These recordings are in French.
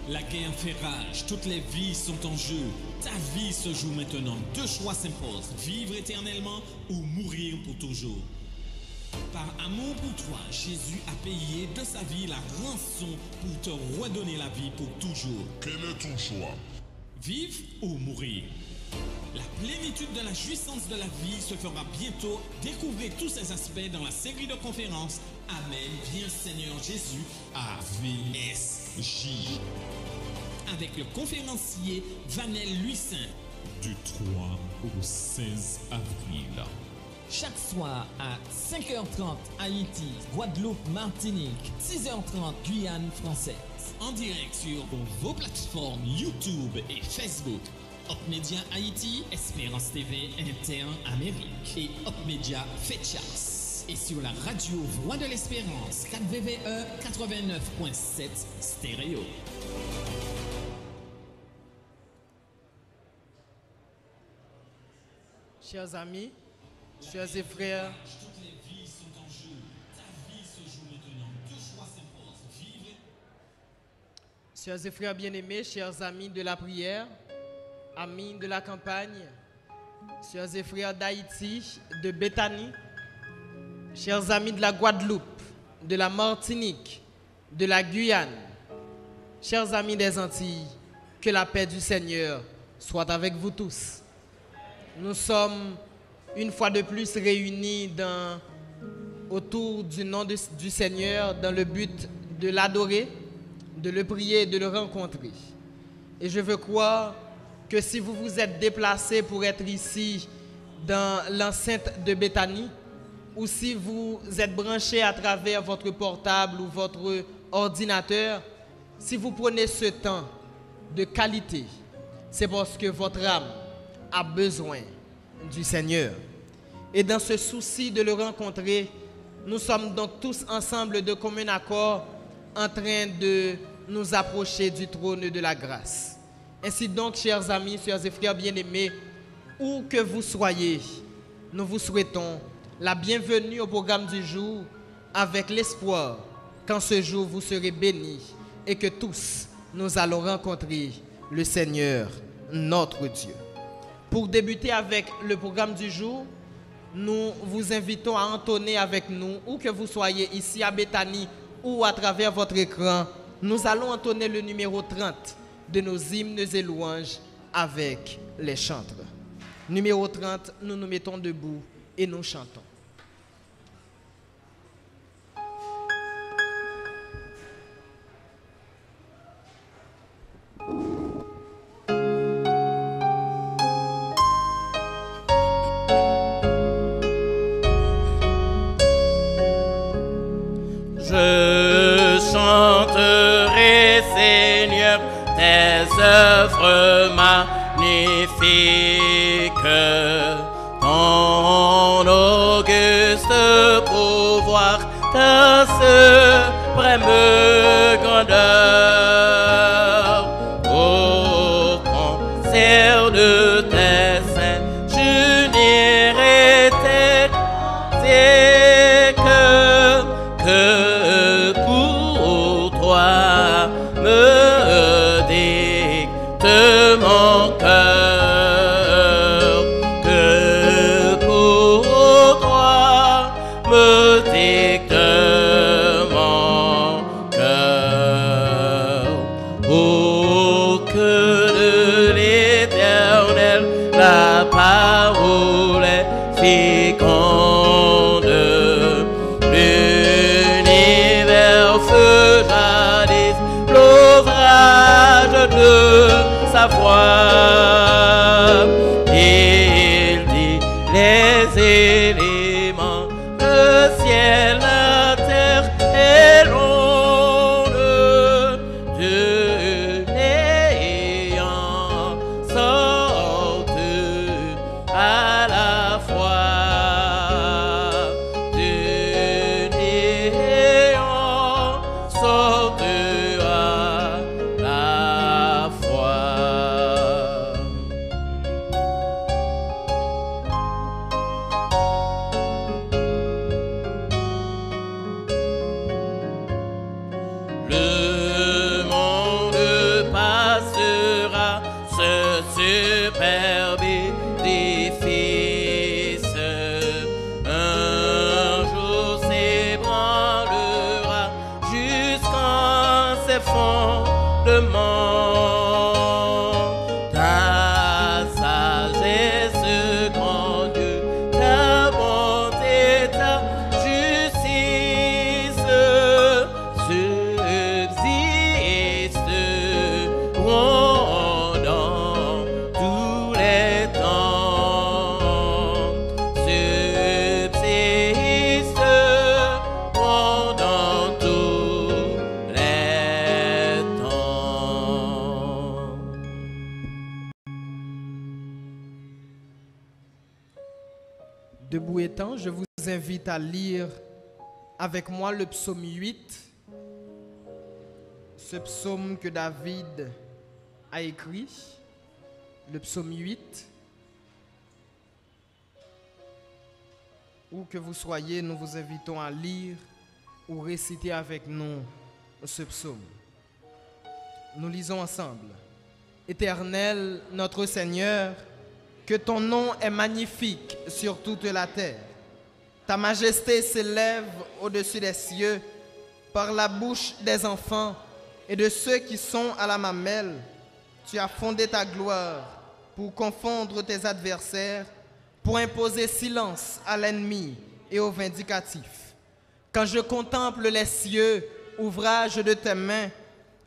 La guerre fait rage, toutes les vies sont en jeu. Ta vie se joue maintenant, deux choix s'imposent, vivre éternellement ou mourir pour toujours. Par amour pour toi, Jésus a payé de sa vie la rançon pour te redonner la vie pour toujours. Quel est ton choix? Vivre ou mourir? La plénitude de la jouissance de la vie se fera bientôt. Découvrez tous ces aspects dans la série de conférences Amen, viens Seigneur Jésus, AVSJ. Avec le conférencier Vanel Luissin. Du 3 au 16 avril. Chaque soir à 5h30 Haïti, Guadeloupe, Martinique, 6h30 Guyane française. En direct sur vos plateformes YouTube et Facebook. Hop Media Haïti, Espérance TV Interne Amérique et Hop Media Fetchas. Et sur la radio Voix de l'Espérance 4VVE 89.7 stéréo. Chers amis, chers et frères, Toutes les vies sont en jeu. Ta vie se joue maintenant. Deux choix s'imposent. Vivre. chers et frères bien-aimés, chers amis de la prière, amis de la campagne, chers et frères d'Haïti, de Béthanie, chers amis de la Guadeloupe, de la Martinique, de la Guyane, chers amis des Antilles, que la paix du Seigneur soit avec vous tous. Nous sommes une fois de plus réunis autour du nom du Seigneur dans le but de l'adorer, de le prier et de le rencontrer. Et je veux croire que si vous vous êtes déplacés pour être ici dans l'enceinte de Béthanie, ou si vous êtes branchés à travers votre portable ou votre ordinateur, si vous prenez ce temps de qualité, c'est parce que votre âme a besoin du Seigneur. Et dans ce souci de le rencontrer, nous sommes donc tous ensemble de commun accord en train de nous approcher du trône de la grâce. Ainsi donc, chers amis, chers et frères bien-aimés, où que vous soyez, nous vous souhaitons la bienvenue au programme du jour avec l'espoir qu'en ce jour vous serez bénis et que tous nous allons rencontrer le Seigneur, notre Dieu. Pour débuter avec le programme du jour, nous vous invitons à entonner avec nous, où que vous soyez ici à Béthanie ou à travers votre écran, nous allons entonner le numéro 30 de nos hymnes et louanges avec les chantres. Numéro 30, nous nous mettons debout et nous chantons. Je chanterai, Seigneur, tes œuvres magnifiques, ton auguste pouvoir, ta suprême grandeur. Au concert de tes saints, j'unirai tes que pour toi me dicte mon cœur, que pour toi me dicte mon cœur. Oh, que de l'Éternel la parole est féconde. De sa voix, il dit les éléments, le ciel, la terre et l'onde, de néant sortent à la fois, de néant sortent à la foi. les fondements. Ta sagesse, grand Dieu, ta bonté, ta justice subsisteront dans tous les temps. Subsisteront dans tous les temps. Debout étant, je vous invite à lire avec moi le psaume 8, ce psaume que David a écrit, le psaume 8. Où que vous soyez, nous vous invitons à lire ou réciter avec nous ce psaume. Nous lisons ensemble. Éternel, notre Seigneur, que ton nom est magnifique sur toute la terre. Ta majesté s'élève au-dessus des cieux par la bouche des enfants et de ceux qui sont à la mamelle. Tu as fondé ta gloire pour confondre tes adversaires, pour imposer silence à l'ennemi et aux vindicatifs. Quand je contemple les cieux, ouvrage de tes mains,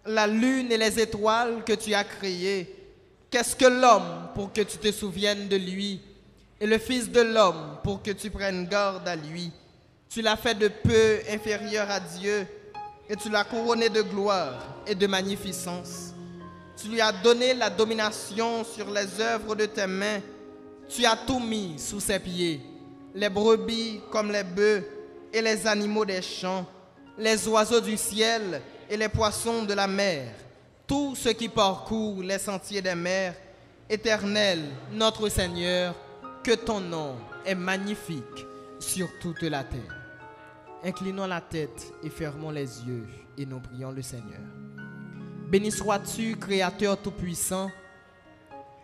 la lune et les étoiles que tu as créées, qu'est-ce que l'homme pour que tu te souviennes de lui, et le Fils de l'homme pour que tu prennes garde à lui? Tu l'as fait de peu inférieur à Dieu, et tu l'as couronné de gloire et de magnificence. Tu lui as donné la domination sur les œuvres de tes mains. Tu as tout mis sous ses pieds, les brebis comme les bœufs et les animaux des champs, les oiseaux du ciel et les poissons de la mer, tout ce qui parcourt les sentiers des mers. Éternel, notre Seigneur, que ton nom est magnifique sur toute la terre. Inclinons la tête et fermons les yeux et nous prions le Seigneur. Béni sois-tu, Créateur tout-puissant,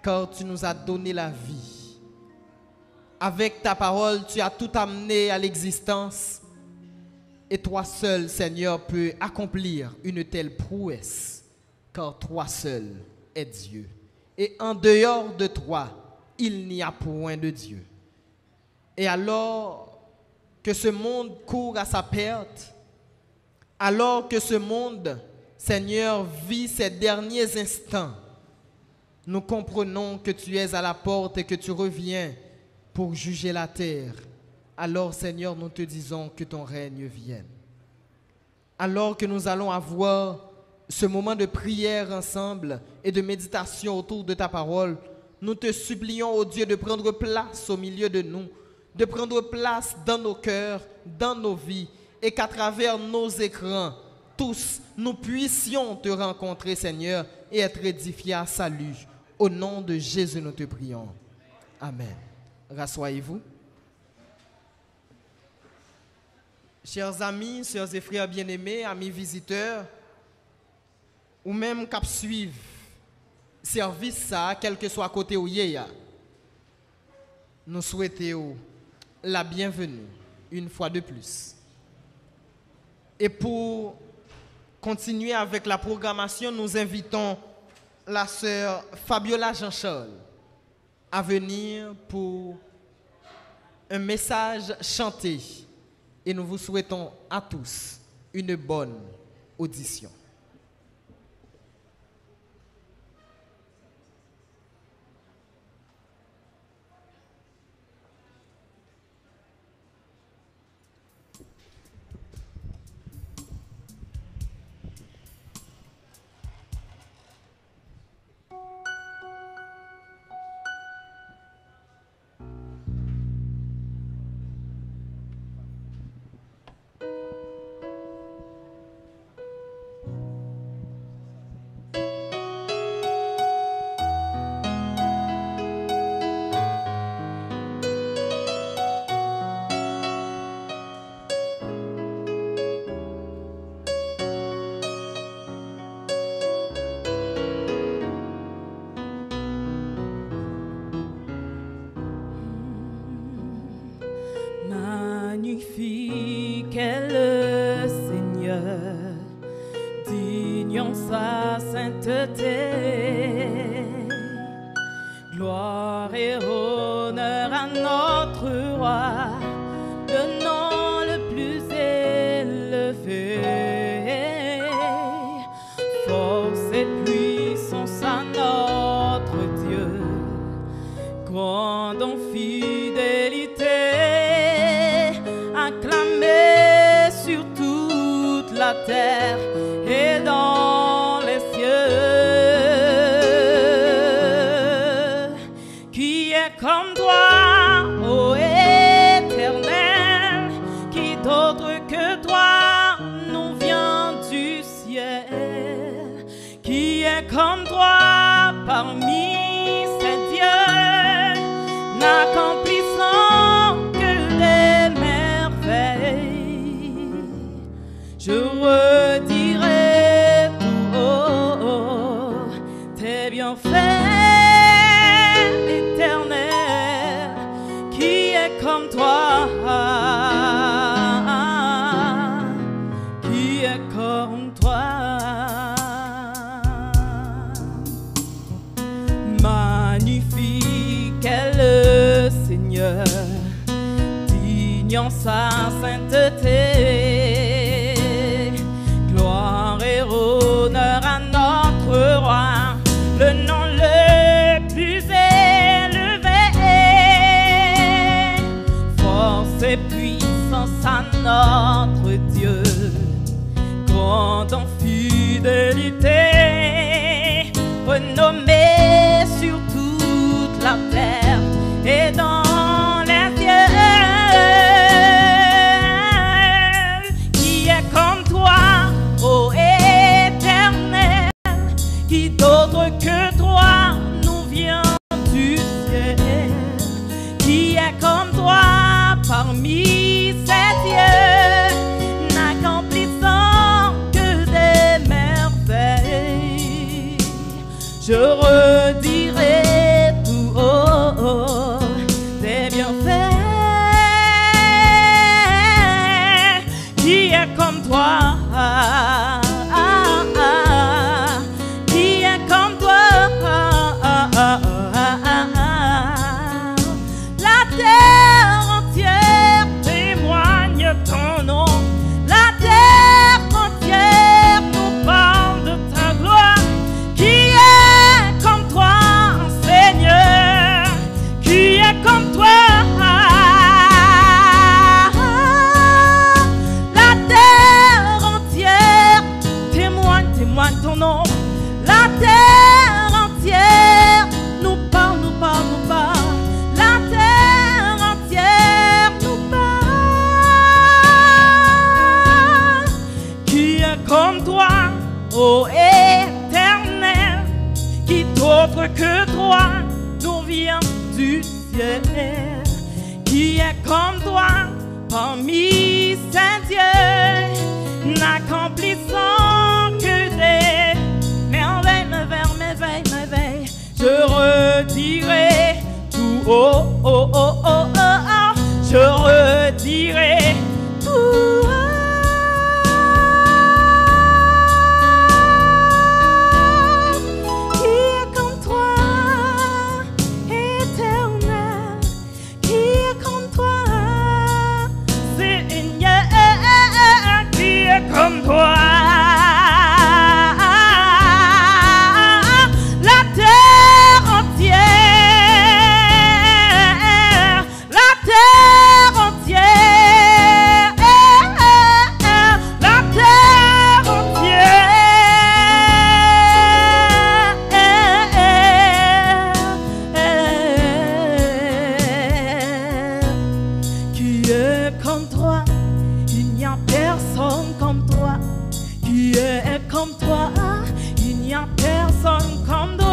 car tu nous as donné la vie. Avec ta parole, tu as tout amené à l'existence. Et toi seul, Seigneur, peux accomplir une telle prouesse, car toi seul es Dieu. Et en dehors de toi, il n'y a point de Dieu. Et alors que ce monde court à sa perte, alors que ce monde, Seigneur, vit ses derniers instants, nous comprenons que tu es à la porte et que tu reviens pour juger la terre. Alors, Seigneur, nous te disons que ton règne vienne. Alors que nous allons avoir ce moment de prière ensemble et de méditation autour de ta parole, nous te supplions, ô Dieu, de prendre place au milieu de nous, de prendre place dans nos cœurs, dans nos vies, et qu'à travers nos écrans, tous, nous puissions te rencontrer, Seigneur, et être édifiés à salut. Au nom de Jésus, nous te prions. Amen. Rassoyez-vous. Chers amis, sœurs et frères bien-aimés, amis visiteurs, ou même cap suivre service ça, quel que soit côté où il y a, nous souhaitons la bienvenue une fois de plus. Et pour continuer avec la programmation, nous invitons la sœur Fabiola Jean-Charles à venir pour un message chanté. Et nous vous souhaitons à tous une bonne audition. Magnifique est le Seigneur, digne dignons sa sainteté. Gloire et honneur à notre roi, le nom le plus élevé. Force et puissance à notre Dieu, grande en fidélité, acclamé sur toute la terre et dans les cieux. Qui est comme toi, ô Éternel? Qui d'autre que toi nous vient du ciel? Qui est comme toi parmi ces dieux, n'accomplissant que des merveilles? Je redirai tout haut tes bienfaits éternels. Qui est comme toi? Qui est comme toi? Magnifique est le Seigneur, digne en sa sainteté. Gloire et honneur à notre roi, le nom le plus élevé. Force et puissance à notre Dieu, grande en fidélité, renommé sur toute la terre et dans les cieux. Qui est comme toi, ô Éternel? Qui d'autre que toi nous vient du ciel? Qui est comme toi parmi ces dieux, n'accomplissant que des merveilles? Je redirai tout haut tes bienfaits. Qui est comme toi? Qui est comme toi? La terre entière témoigne ton nom. La terre entière nous parle de ta gloire. Qui est comme toi, Seigneur? Qui est comme toi? La terre entière témoigne ton nom. La terre entière nous parle, nous parle, nous parle. La terre entière nous parle. Qui est comme toi, ô Éternel? Qui d'autre que toi nous vient du ciel? Qui est comme toi parmi ces dieux, n'accomplissant que des merveilles, merveilles, merveilles, merveilles? Je redirai tout haut, oh, oh, oh, oh, oh. Je redirai tout haut. Qui est comme toi, Éternel? Qui est comme toi, Seigneur? Qui est comme toi? La terre entière, la terre entière, la terre entière. Qui est comme toi? Il n'y a personne comme toi. Qui est comme toi? Il n'y a personne comme toi.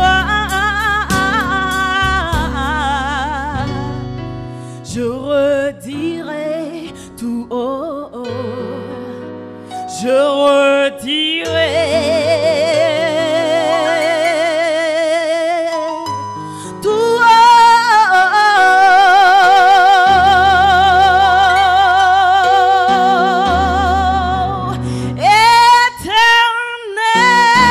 Je redirai tout haut. Je redirai tout haut. Éternel.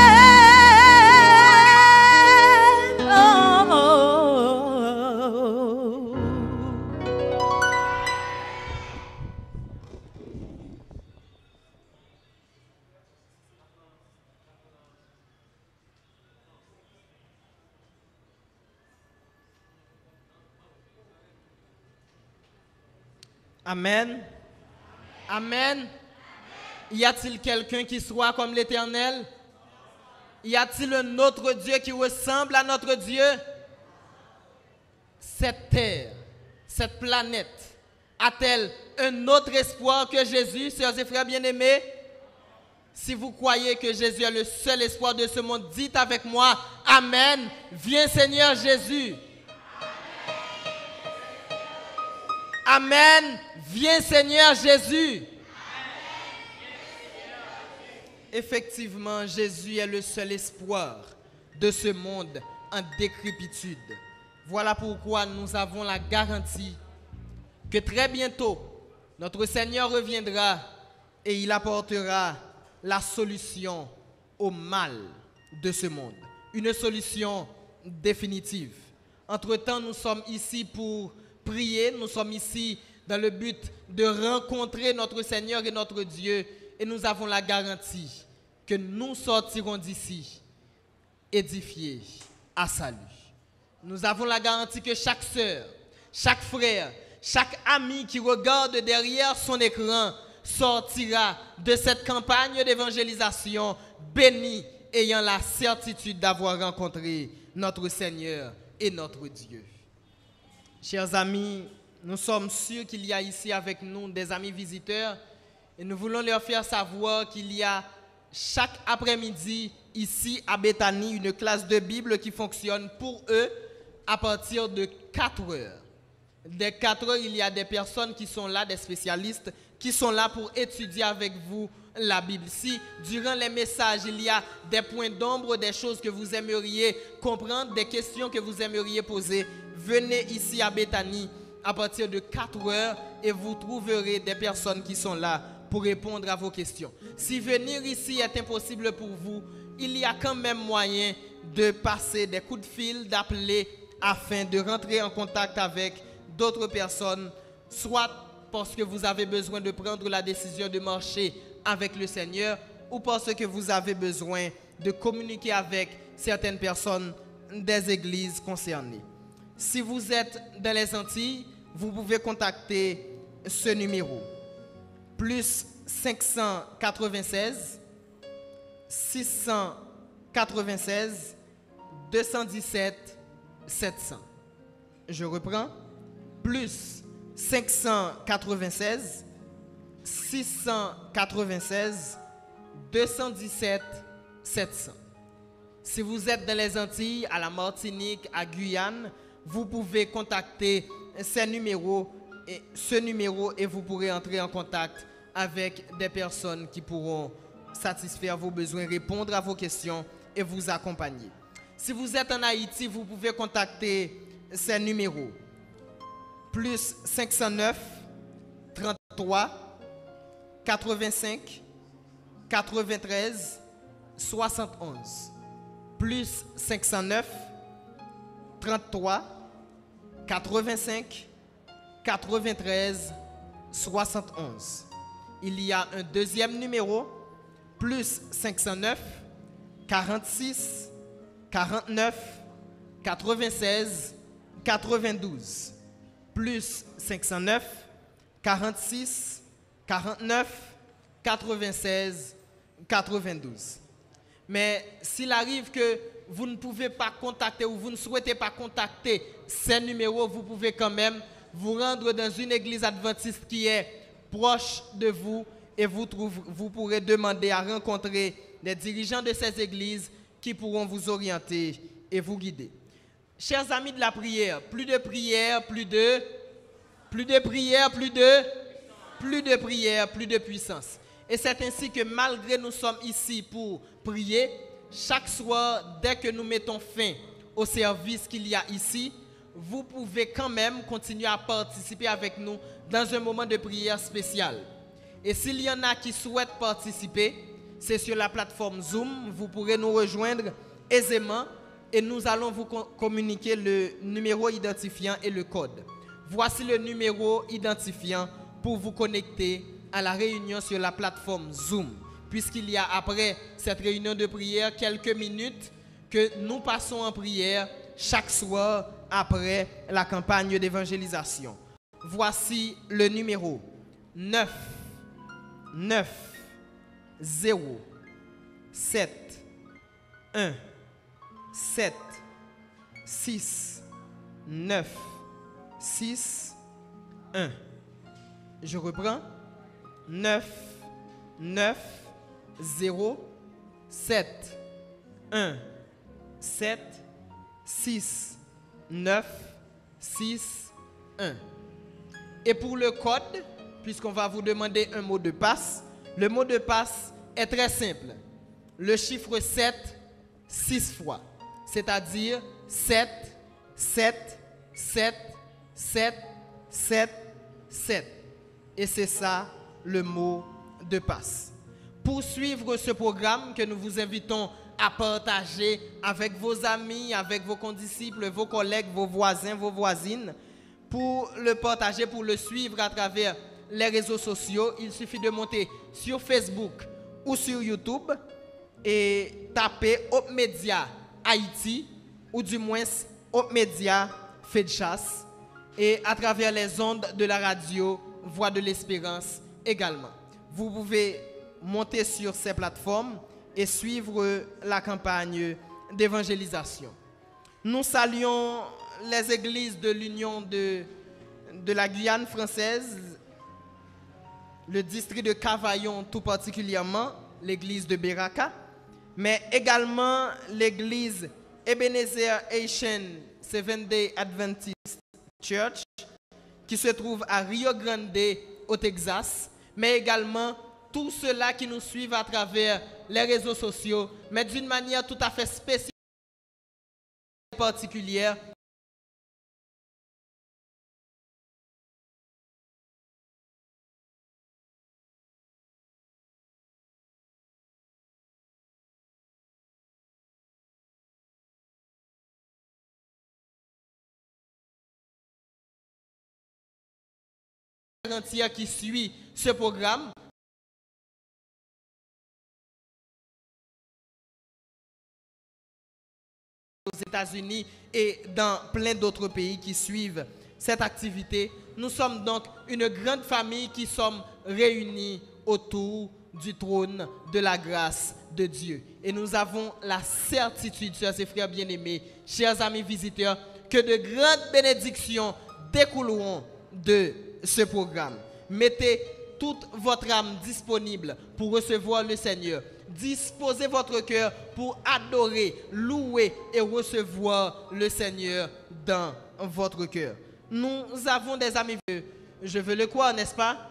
Amen. Amen. Y a-t-il quelqu'un qui soit comme l'Éternel? Y a-t-il un autre Dieu qui ressemble à notre Dieu? Cette terre, cette planète, a-t-elle un autre espoir que Jésus, sœurs et frères bien-aimés? Si vous croyez que Jésus est le seul espoir de ce monde, dites avec moi, Amen. Viens Seigneur Jésus. Amen. Viens Seigneur Jésus. Effectivement, Jésus est le seul espoir de ce monde en décrépitude. Voilà pourquoi nous avons la garantie que très bientôt, notre Seigneur reviendra et il apportera la solution au mal de ce monde. Une solution définitive. Entre-temps, nous sommes ici pour prier, nous sommes ici dans le but de rencontrer notre Seigneur et notre Dieu. Et nous avons la garantie que nous sortirons d'ici édifiés à salut. Nous avons la garantie que chaque sœur, chaque frère, chaque ami qui regarde derrière son écran sortira de cette campagne d'évangélisation béni, ayant la certitude d'avoir rencontré notre Seigneur et notre Dieu. Chers amis, nous sommes sûrs qu'il y a ici avec nous des amis visiteurs et nous voulons leur faire savoir qu'il y a chaque après-midi ici à Béthanie une classe de Bible qui fonctionne pour eux à partir de 4 heures. Dès 4 heures, il y a des personnes qui sont là, des spécialistes, qui sont là pour étudier avec vous la Bible. Si durant les messages, il y a des points d'ombre, des choses que vous aimeriez comprendre, des questions que vous aimeriez poser, venez ici à Béthanie à partir de 4 heures et vous trouverez des personnes qui sont là pour répondre à vos questions. Si venir ici est impossible pour vous, il y a quand même moyen de passer des coups de fil, d'appeler afin de rentrer en contact avec d'autres personnes, soit parce que vous avez besoin de prendre la décision de marcher avec le Seigneur ou parce que vous avez besoin de communiquer avec certaines personnes des églises concernées. Si vous êtes dans les Antilles, vous pouvez contacter ce numéro. Plus 596 696 217 700. Je reprends. Plus 596 696 217 700. Si vous êtes dans les Antilles, à la Martinique, à Guyane, vous pouvez contacter ce numéro et vous pourrez entrer en contact avec des personnes qui pourront satisfaire vos besoins, répondre à vos questions et vous accompagner. Si vous êtes en Haïti, vous pouvez contacter ce numéro. Plus 509 33 85 93 71. Plus 509 33 85 93 71. Il y a un deuxième numéro. Plus 509 46 49 96 92. Plus 509 46 49 96 92. Mais s'il arrive que vous ne pouvez pas contacter ou vous ne souhaitez pas contacter ces numéros, vous pouvez quand même vous rendre dans une église adventiste qui est proche de vous et vous pourrez demander à rencontrer les dirigeants de ces églises qui pourront vous orienter et vous guider. Chers amis de la prière, plus de prière, plus de prière, plus de prière, plus de puissance. Et c'est ainsi que malgré nous sommes ici pour prier, chaque soir, dès que nous mettons fin au service qu'il y a ici, vous pouvez quand même continuer à participer avec nous dans un moment de prière spécial. Et s'il y en a qui souhaitent participer, c'est sur la plateforme Zoom, vous pourrez nous rejoindre aisément et nous allons vous communiquer le numéro identifiant et le code. Voici le numéro identifiant pour vous connecter à la réunion sur la plateforme Zoom, puisqu'il y a après cette réunion de prière quelques minutes que nous passons en prière chaque soir après la campagne d'évangélisation. voici le numéro 9 9 0 7 1 7 6 9 6 1. Je reprends. 9 9 0 7 1 7 6 9 6 1. Et pour le code, puisqu'on va vous demander un mot de passe, le mot de passe est très simple. Le chiffre 7, 6 fois. C'est-à-dire 7, 7, 7, 7, 7, 7. Et c'est ça le mot de passe. Pour suivre ce programme que nous vous invitons à partager avec vos amis, avec vos condisciples, vos collègues, vos voisins, vos voisines, pour le partager, pour le suivre à travers les réseaux sociaux, il suffit de monter sur Facebook ou sur YouTube et taper Hope Media Haïti ou du moins Hope Media Fédchas et à travers les ondes de la radio Voix de l'Espérance également. Vous pouvez monter sur ces plateformes et suivre la campagne d'évangélisation. Nous saluons les églises de l'Union de la Guyane française, le district de Cavaillon tout particulièrement, l'église de Beraka, mais également l'église Ebenezer Haitian Seventh-day Adventist Church qui se trouve à Rio Grande au Texas, mais également tous ceux-là qui nous suivent à travers les réseaux sociaux, mais d'une manière tout à fait spéciale et particulière. Qui suit ce programme. Aux États-Unis et dans plein d'autres pays qui suivent cette activité. Nous sommes donc une grande famille qui sommes réunis autour du trône de la grâce de Dieu. Et nous avons la certitude, chers et frères bien-aimés, chers amis visiteurs, que de grandes bénédictions découleront de ce programme. Mettez toute votre âme disponible pour recevoir le Seigneur. Disposez votre cœur pour adorer, louer et recevoir le Seigneur dans votre cœur. Nous avons des amis, je veux le croire, n'est-ce pas?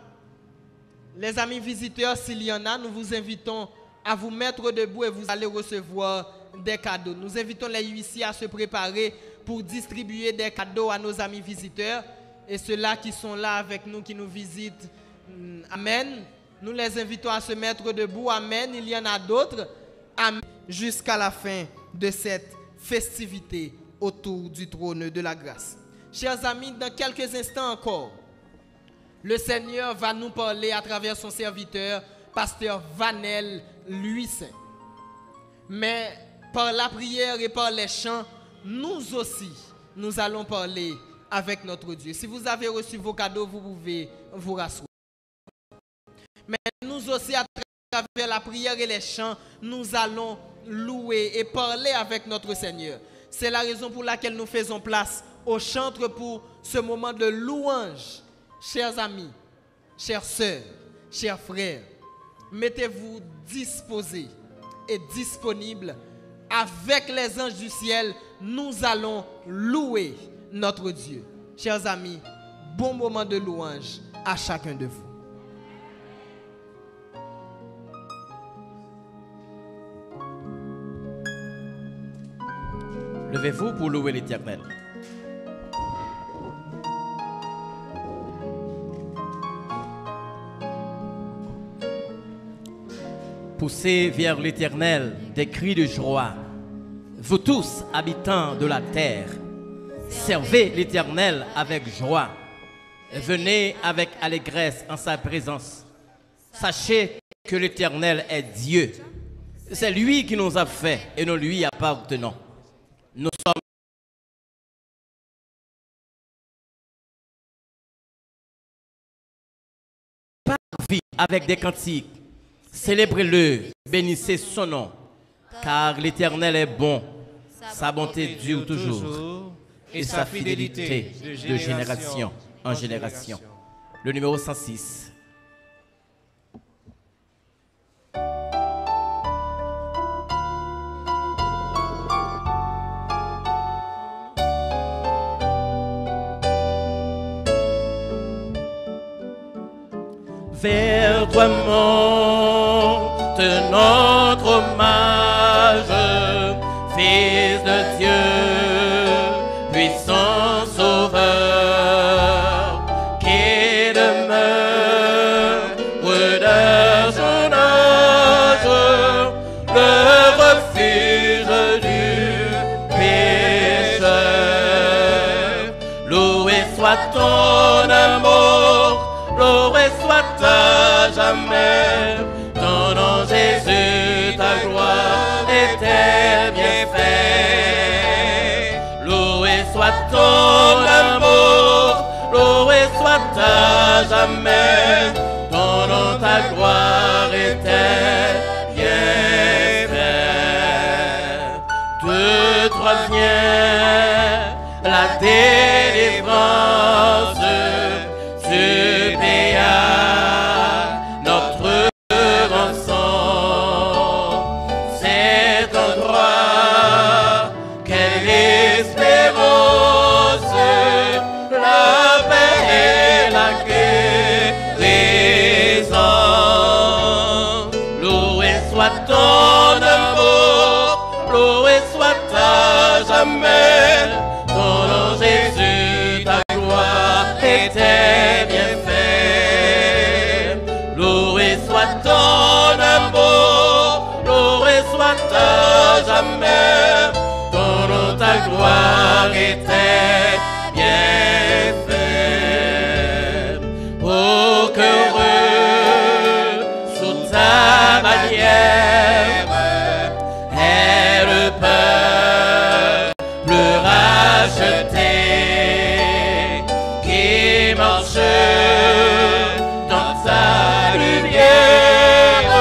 Les amis visiteurs, s'il y en a, nous vous invitons à vous mettre debout et vous allez recevoir des cadeaux. Nous invitons les huissiers à se préparer pour distribuer des cadeaux à nos amis visiteurs. Et ceux-là qui sont là avec nous, qui nous visitent, amen. Nous les invitons à se mettre debout, amen. Il y en a d'autres, amen. Jusqu'à la fin de cette festivité autour du trône de la grâce. Chers amis, dans quelques instants encore, le Seigneur va nous parler à travers son serviteur, pasteur Vanel Louis-Saint. Mais par la prière et par les chants, nous aussi, nous allons parler avec notre Dieu. Si vous avez reçu vos cadeaux, vous pouvez vous rasseoir. Mais nous aussi, à travers la prière et les chants, nous allons louer et parler avec notre Seigneur. C'est la raison pour laquelle nous faisons place au chantre pour ce moment de louange. Chers amis, chères sœurs, chers frères, mettez-vous disposés et disponibles. Avec les anges du ciel, nous allons louer notre Dieu. Chers amis, bon moment de louange à chacun de vous. Levez-vous pour louer l'Éternel. Poussez vers l'Éternel des cris de joie. Vous tous, habitants de la terre, servez l'Éternel avec joie. Venez avec allégresse en sa présence. Sachez que l'Éternel est Dieu. C'est lui qui nous a fait et nous lui appartenons. Nous sommes vie avec des cantiques. Célébrez-le, bénissez son nom, car l'Éternel est bon, sa bonté dure toujours, et sa fidélité de génération en génération. Le numéro 106. Vers toi monte notre hommage, Fils de Dieu, puissant Sauveur, qui demeure de son âge, le refuge du pécheur. Loué soit ton amour, loué soit à jamais, ton nom Jésus, ta gloire et tes bienfaits. Loué soit ton amour, loué soit à jamais, ton nom, ta gloire et tes bienfaits. De toi vient la délivrance, tu payas notre rançon. C'est ton droit, quelle espérance, la paix et la guérison. Loué soit ton amour, loué soit à jamais, ton nom Jésus, ta gloire et tes bienfaits. Loué soit ton amour, loué soit à jamais, ton nom, ta gloire et tes bienfaits. Oh, qu'heureux sous ta bannière est le peuple racheté, qui marche dans ta lumière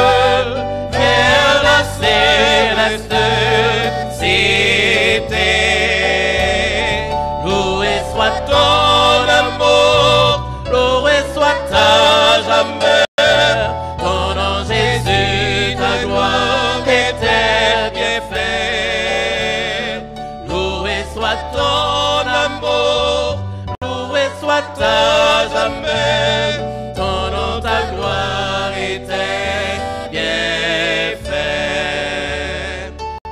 vers la céleste cité. Loué soit ton amour, loué soit à jamais, ton nom Jésus, ta gloire et tes bienfaits. Loué soit ton amour, loué soit à jamais, ton nom, ta gloire et tes bienfaits.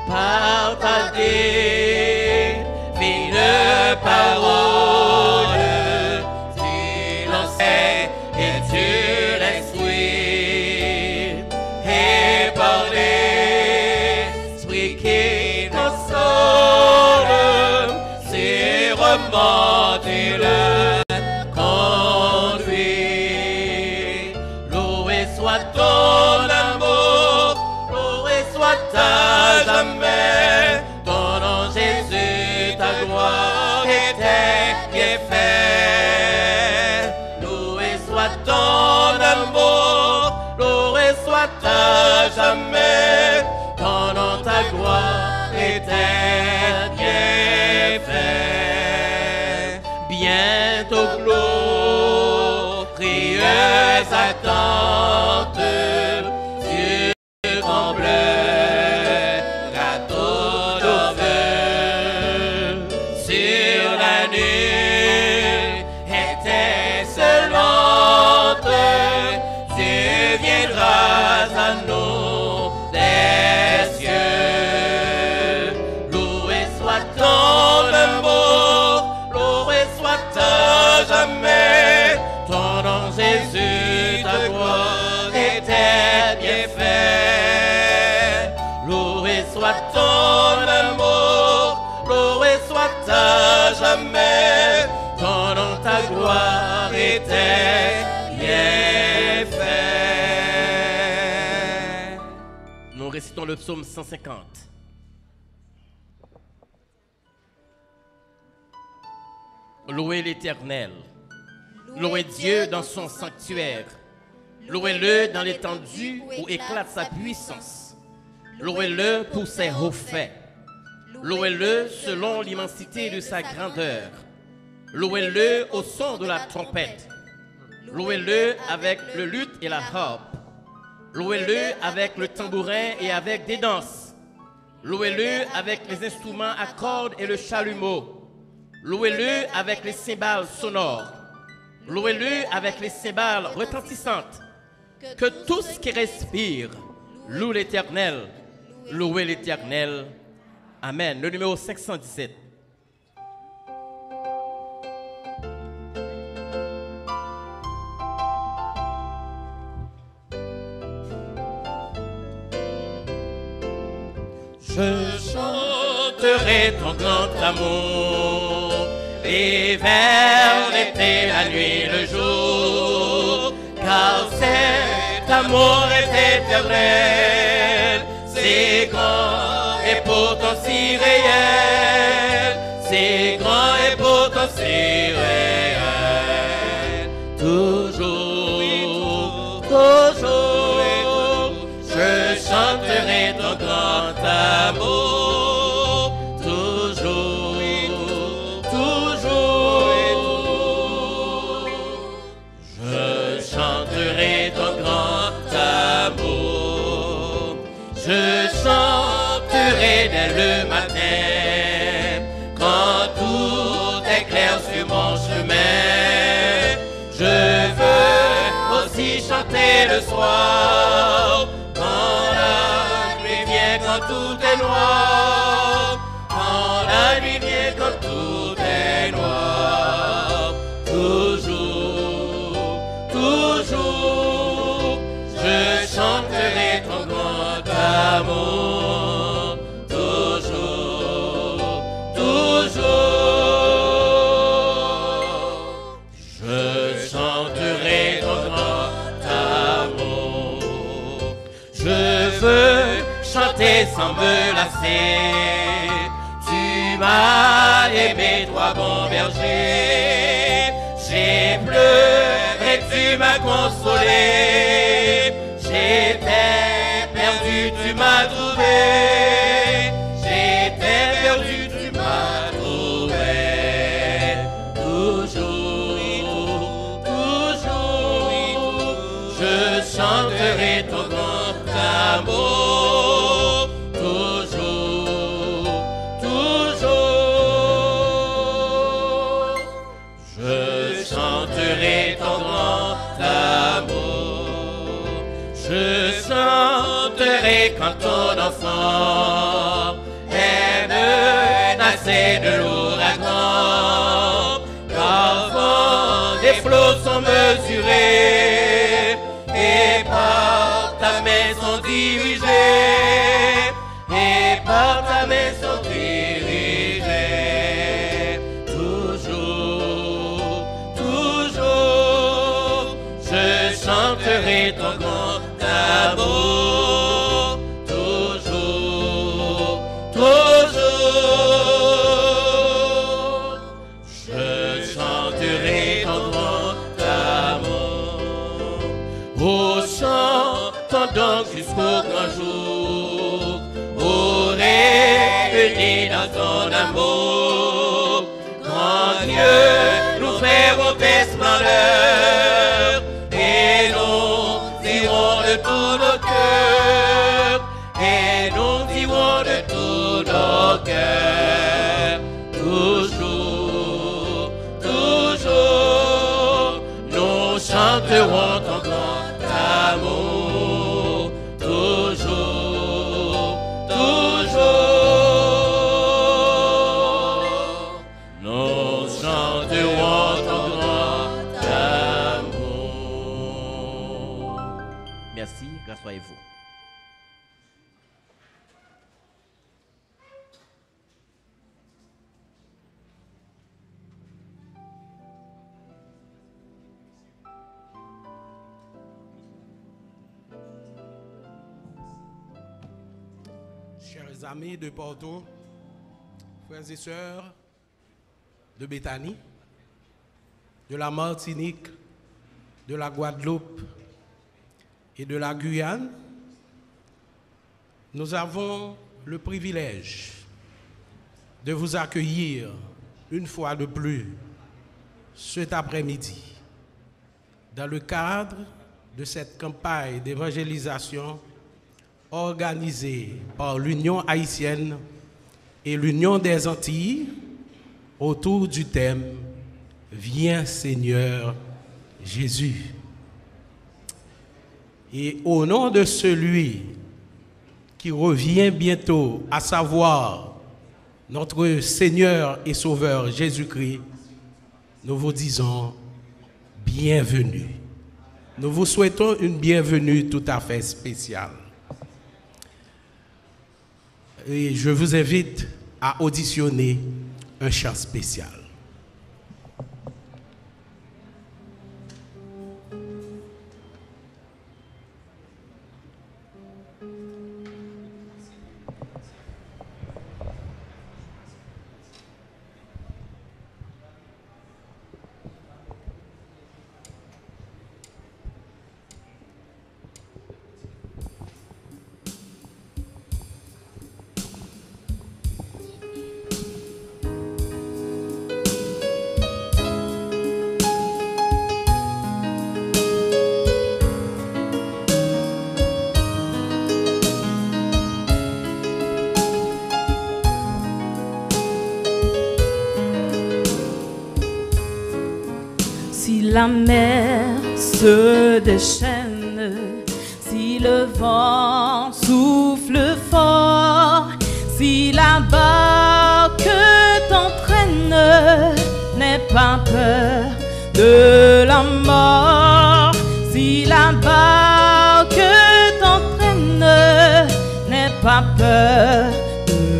Par ta divine parole, tu l'enseignes et tu l'instruis, et par l'esprit qui console, sûrement tu le conduis. Loué soit ton amour, loué soit à jamais, ton nom Jésus, ta gloire et tes bienfaits. Loué soit ton amour, loué soit à jamais, ton nom, ta gloire et tes bienfaits. Bientôt glorieuse attente, Dieu comblera tous nos vœux. Sur la nuit étincelante, tu viendras à nous des cieux. Loué soit ton amour, loué soit à jamais, ton nom Jésus, ta gloire et tes bienfaits. Loué soit ton amour, loué soit à jamais, ton nom, ta gloire et tes bienfaits. Nous récitons le psaume 150. Louez l'Éternel, louez Dieu dans son sanctuaire, Louez-le dans l'étendue où éclate sa puissance. Louez-le pour ses hauts faits. Louez-le selon l'immensité de sa grandeur. Louez-le au son de la trompette. Louez-le avec le luth et la harpe. Louez-le avec le tambourin et avec des danses. Louez-le avec les instruments à cordes et le chalumeau. Louez-le avec les cymbales sonores. Louez-le avec les cymbales retentissantes. Que tout ce qui respire loue l'Éternel. Louez l'Éternel. Amen. Le numéro 517. Je chanterai ton grand amour, l'hiver, l'été, la nuit, le jour, car cet amour est éternel, c'est grand et pourtant si réel, c'est grand et pourtant si réel, toujours, toujours, je chanterai ton grand amour, toujours, toujours. Je chanterai ton grand amour, je chanterai dès le matin, quand tout est clair sur mon chemin. Je veux aussi chanter le soir, quand tout est noir, quand la nuit vient, quand tout est noir, toujours, toujours, je chanterai ton grand amour, toujours, toujours, je chanterai ton grand amour, je veux chanter sans me lasser. Tu m'as aimé, toi bon berger. J'ai pleuré, tu m'as consolé. J'étais perdu, tu m'as trouvé. J'étais perdu, tu m'as trouvé. Toujours, toujours, je chanterai ton grand amour. Quand ton enfant est menacé de l'ouragan, quand les flots sont mesurés et par ta main sont dirigés, et par ta main sont dirigés, toujours, toujours, je chanterai ton grand amour. Donc jusqu'au grand jour, oh, réunis dans ton amour, grand Dieu, nous ferons tes splendeurs, et nous dirons de tous nos cœurs, et nous dirons de tous nos cœurs, toujours, toujours, nous chanterons ton grand amour. Rassoyez-vous. Chers amis de Porto, frères et sœurs de Béthanie, de la Martinique, de la Guadeloupe et de la Guyane, nous avons le privilège de vous accueillir une fois de plus cet après-midi dans le cadre de cette campagne d'évangélisation organisée par l'Union haïtienne et l'Union des Antilles autour du thème « Viens Seigneur Jésus ». Et au nom de celui qui revient bientôt, à savoir notre Seigneur et Sauveur Jésus-Christ, nous vous disons bienvenue. Nous vous souhaitons une bienvenue tout à fait spéciale. Et je vous invite à auditionner un chant spécial. La mer se déchaîne, si le vent souffle fort, si la barque t'entraîne, n'aie pas peur de la mort. Si la barque t'entraîne, n'aie pas peur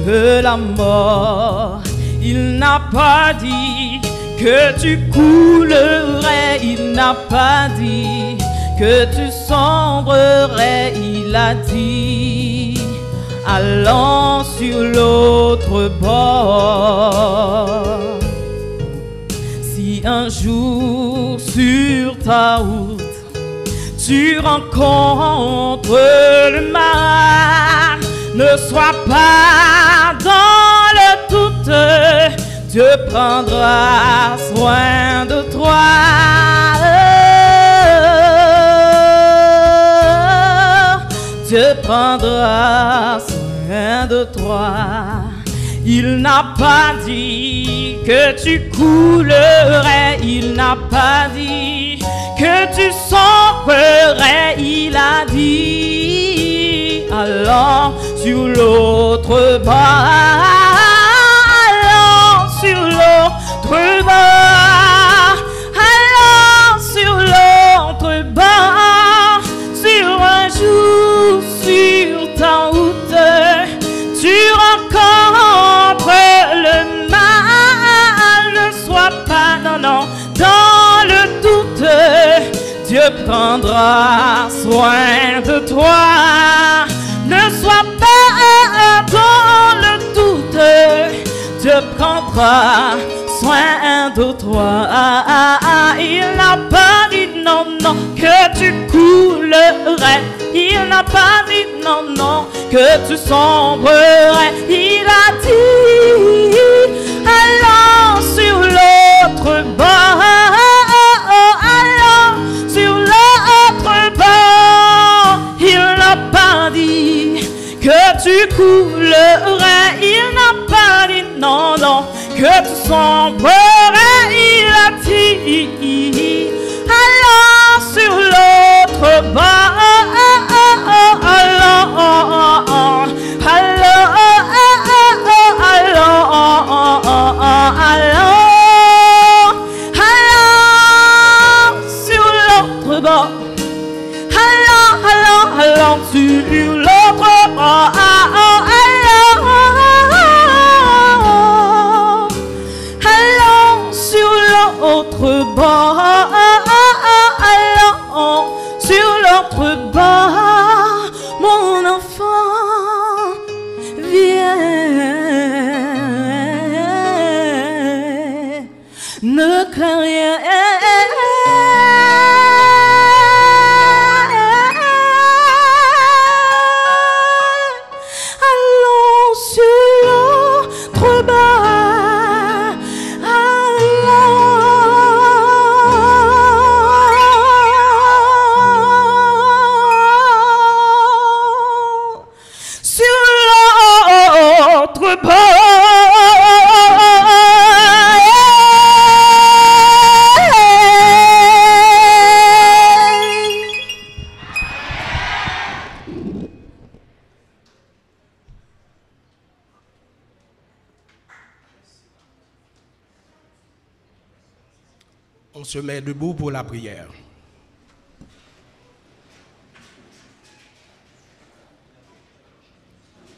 de la mort. Il n'a pas dit que tu coulerais, il n'a pas dit que tu sombrerais, il a dit allons sur l'autre bord. Si un jour sur ta route tu rencontres le mal, ne sois pas dans le doute, Dieu prendra soin de toi. Dieu prendra soin de toi. Il n'a pas dit que tu coulerais, il n'a pas dit que tu sombrerais, il a dit allons sur l'autre bord. Sur l'autre bord, allons sur l'autre bord. Sur un jour, sur ta route, tu rencontres le mal. Ne sois pas, non, dans le doute, Dieu prendra soin de toi. Ne sois pas dans le doute, Dieu prendra soin de toi. Il n'a pas dit non, que tu coulerais. Il n'a pas dit non, que tu sombrerais. Il a dit allons sur l'autre bord. Allons sur l'autre bord. Il n'a pas dit que tu coulerais. Il n'a pas dit non, que tu sombrerais. Il a dit allons sur l'autre bord. Allons sur l'autre bord. Allons sur l'autre bord. Allons sur l'autre bord. Allons sur l'autre bord. On se met debout pour la prière.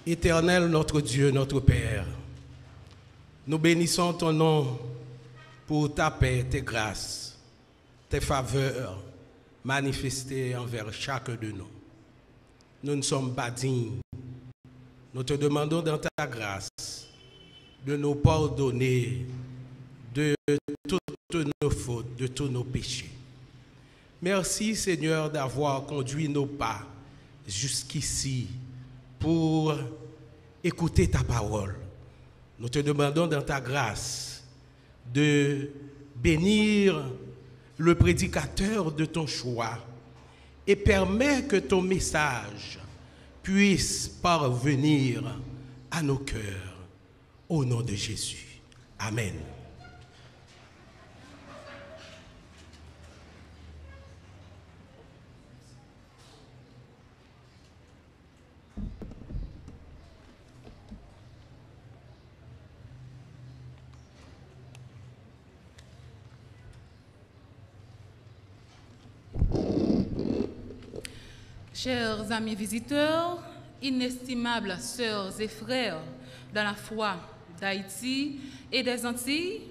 Éternel, notre Dieu, notre Père, nous bénissons ton nom pour ta paix, tes grâces, tes faveurs manifestées envers chacun de nous. Nous ne sommes pas dignes. Nous te demandons dans ta grâce de nous pardonner de toutes nos fautes, de tous nos péchés. Merci Seigneur d'avoir conduit nos pas jusqu'ici pour écouter ta parole. Nous te demandons dans ta grâce de bénir le prédicateur de ton choix et permets que ton message puisse parvenir à nos cœurs. Au nom de Jésus. Amen. Chers amis visiteurs, inestimables sœurs et frères dans la foi d'Haïti et des Antilles,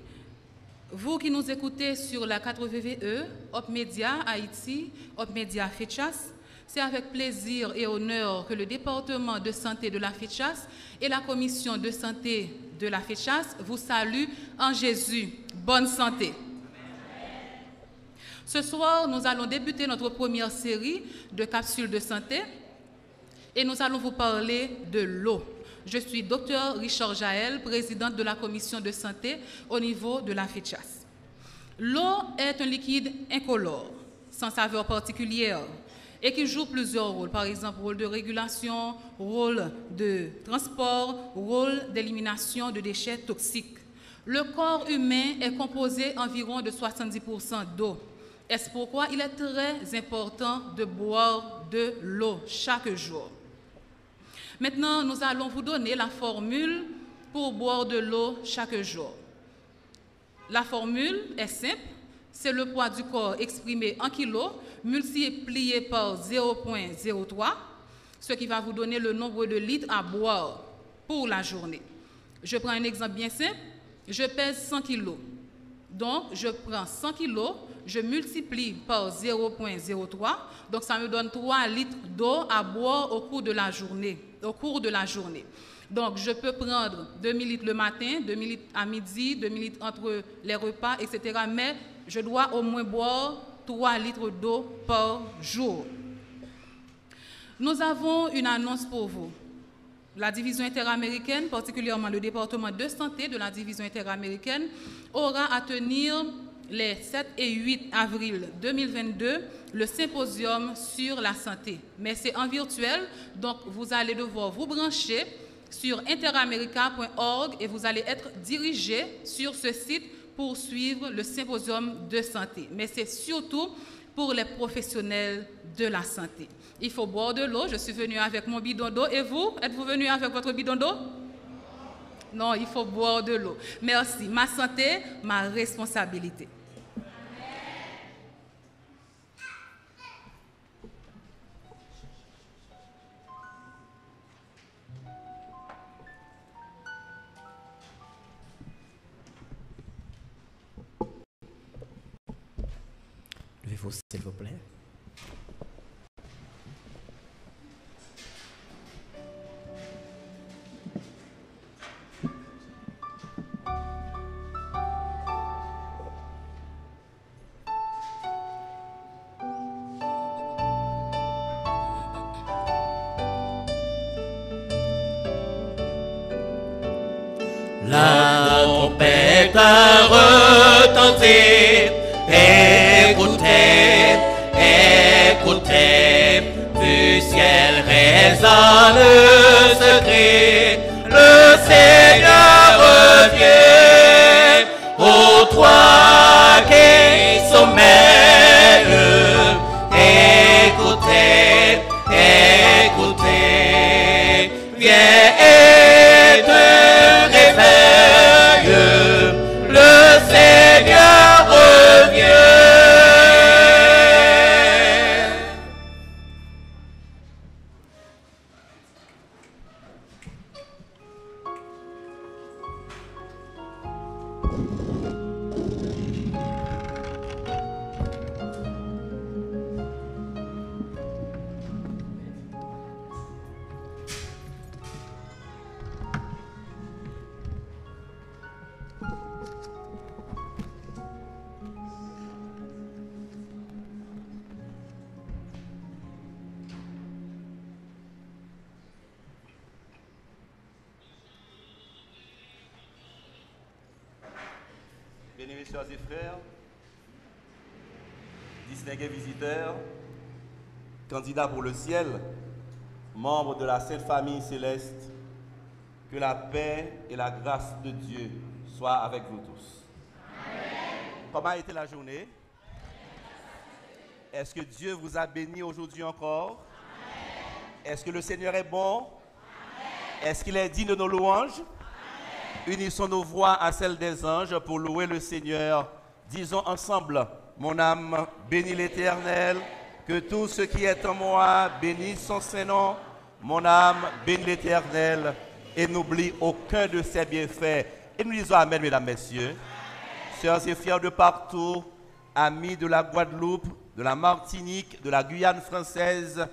vous qui nous écoutez sur la 4VVE, Op Media Haïti, Op Media FECHAS, c'est avec plaisir et honneur que le département de santé de la FECHAS et la commission de santé de la FECHAS vous saluent en Jésus. Bonne santé. Ce soir, nous allons débuter notre première série de capsules de santé et nous allons vous parler de l'eau. Je suis Dr Richard Jaël, présidente de la commission de santé au niveau de la FECHAS. L'eau est un liquide incolore, sans saveur particulière et qui joue plusieurs rôles, par exemple rôle de régulation, rôle de transport, rôle d'élimination de déchets toxiques. Le corps humain est composé environ de 70% d'eau. C'est pourquoi il est très important de boire de l'eau chaque jour. Maintenant, nous allons vous donner la formule pour boire de l'eau chaque jour. La formule est simple, c'est le poids du corps exprimé en kilos multiplié par 0,03, ce qui va vous donner le nombre de litres à boire pour la journée. Je prends un exemple bien simple, je pèse 100 kilos. Donc, je prends 100 kilos, je multiplie par 0,03, donc ça me donne 3 litres d'eau à boire au cours de la journée. Donc, je peux prendre 2000 litres le matin, 2000 litres à midi, 2000 litres entre les repas, etc. Mais je dois au moins boire 3 litres d'eau par jour. Nous avons une annonce pour vous. La division interaméricaine, particulièrement le département de santé de la division interaméricaine, aura à tenir les 7 et 8 avril 2022 le symposium sur la santé. Mais c'est en virtuel, donc vous allez devoir vous brancher sur interamerica.org et vous allez être dirigé sur ce site pour suivre le symposium de santé. Mais c'est surtout pour les professionnels de la santé. Il faut boire de l'eau. Je suis venue avec mon bidon d'eau. Et vous, êtes-vous venu avec votre bidon d'eau? Non, il faut boire de l'eau. Merci. Ma santé, ma responsabilité. Levez-vous, s'il vous plaît. La trompette a retenti. Écoutez, écoutez, du ciel résonne ce cri. Le Seigneur revient aux trois qui sommeillent. Écoutez, écoutez, viens et te réveille. Le Seigneur revient. Bien-aimés sœurs et frères, distingués visiteurs, candidats pour le ciel, membres de la Sainte Famille Céleste, que la paix et la grâce de Dieu soient avec vous tous. Amen. Comment a été la journée? Est-ce que Dieu vous a béni aujourd'hui encore? Amen. Est-ce que le Seigneur est bon? Amen. Est-ce qu'il est digne de nos louanges? Unissons nos voix à celles des anges pour louer le Seigneur. Disons ensemble, mon âme bénit l'Éternel, que tout ce qui est en moi bénisse son Saint-Nom. Mon âme bénit l'Éternel et n'oublie aucun de ses bienfaits. Et nous disons amen, mesdames, messieurs. Sœurs et frères de partout, amis de la Guadeloupe, de la Martinique, de la Guyane française,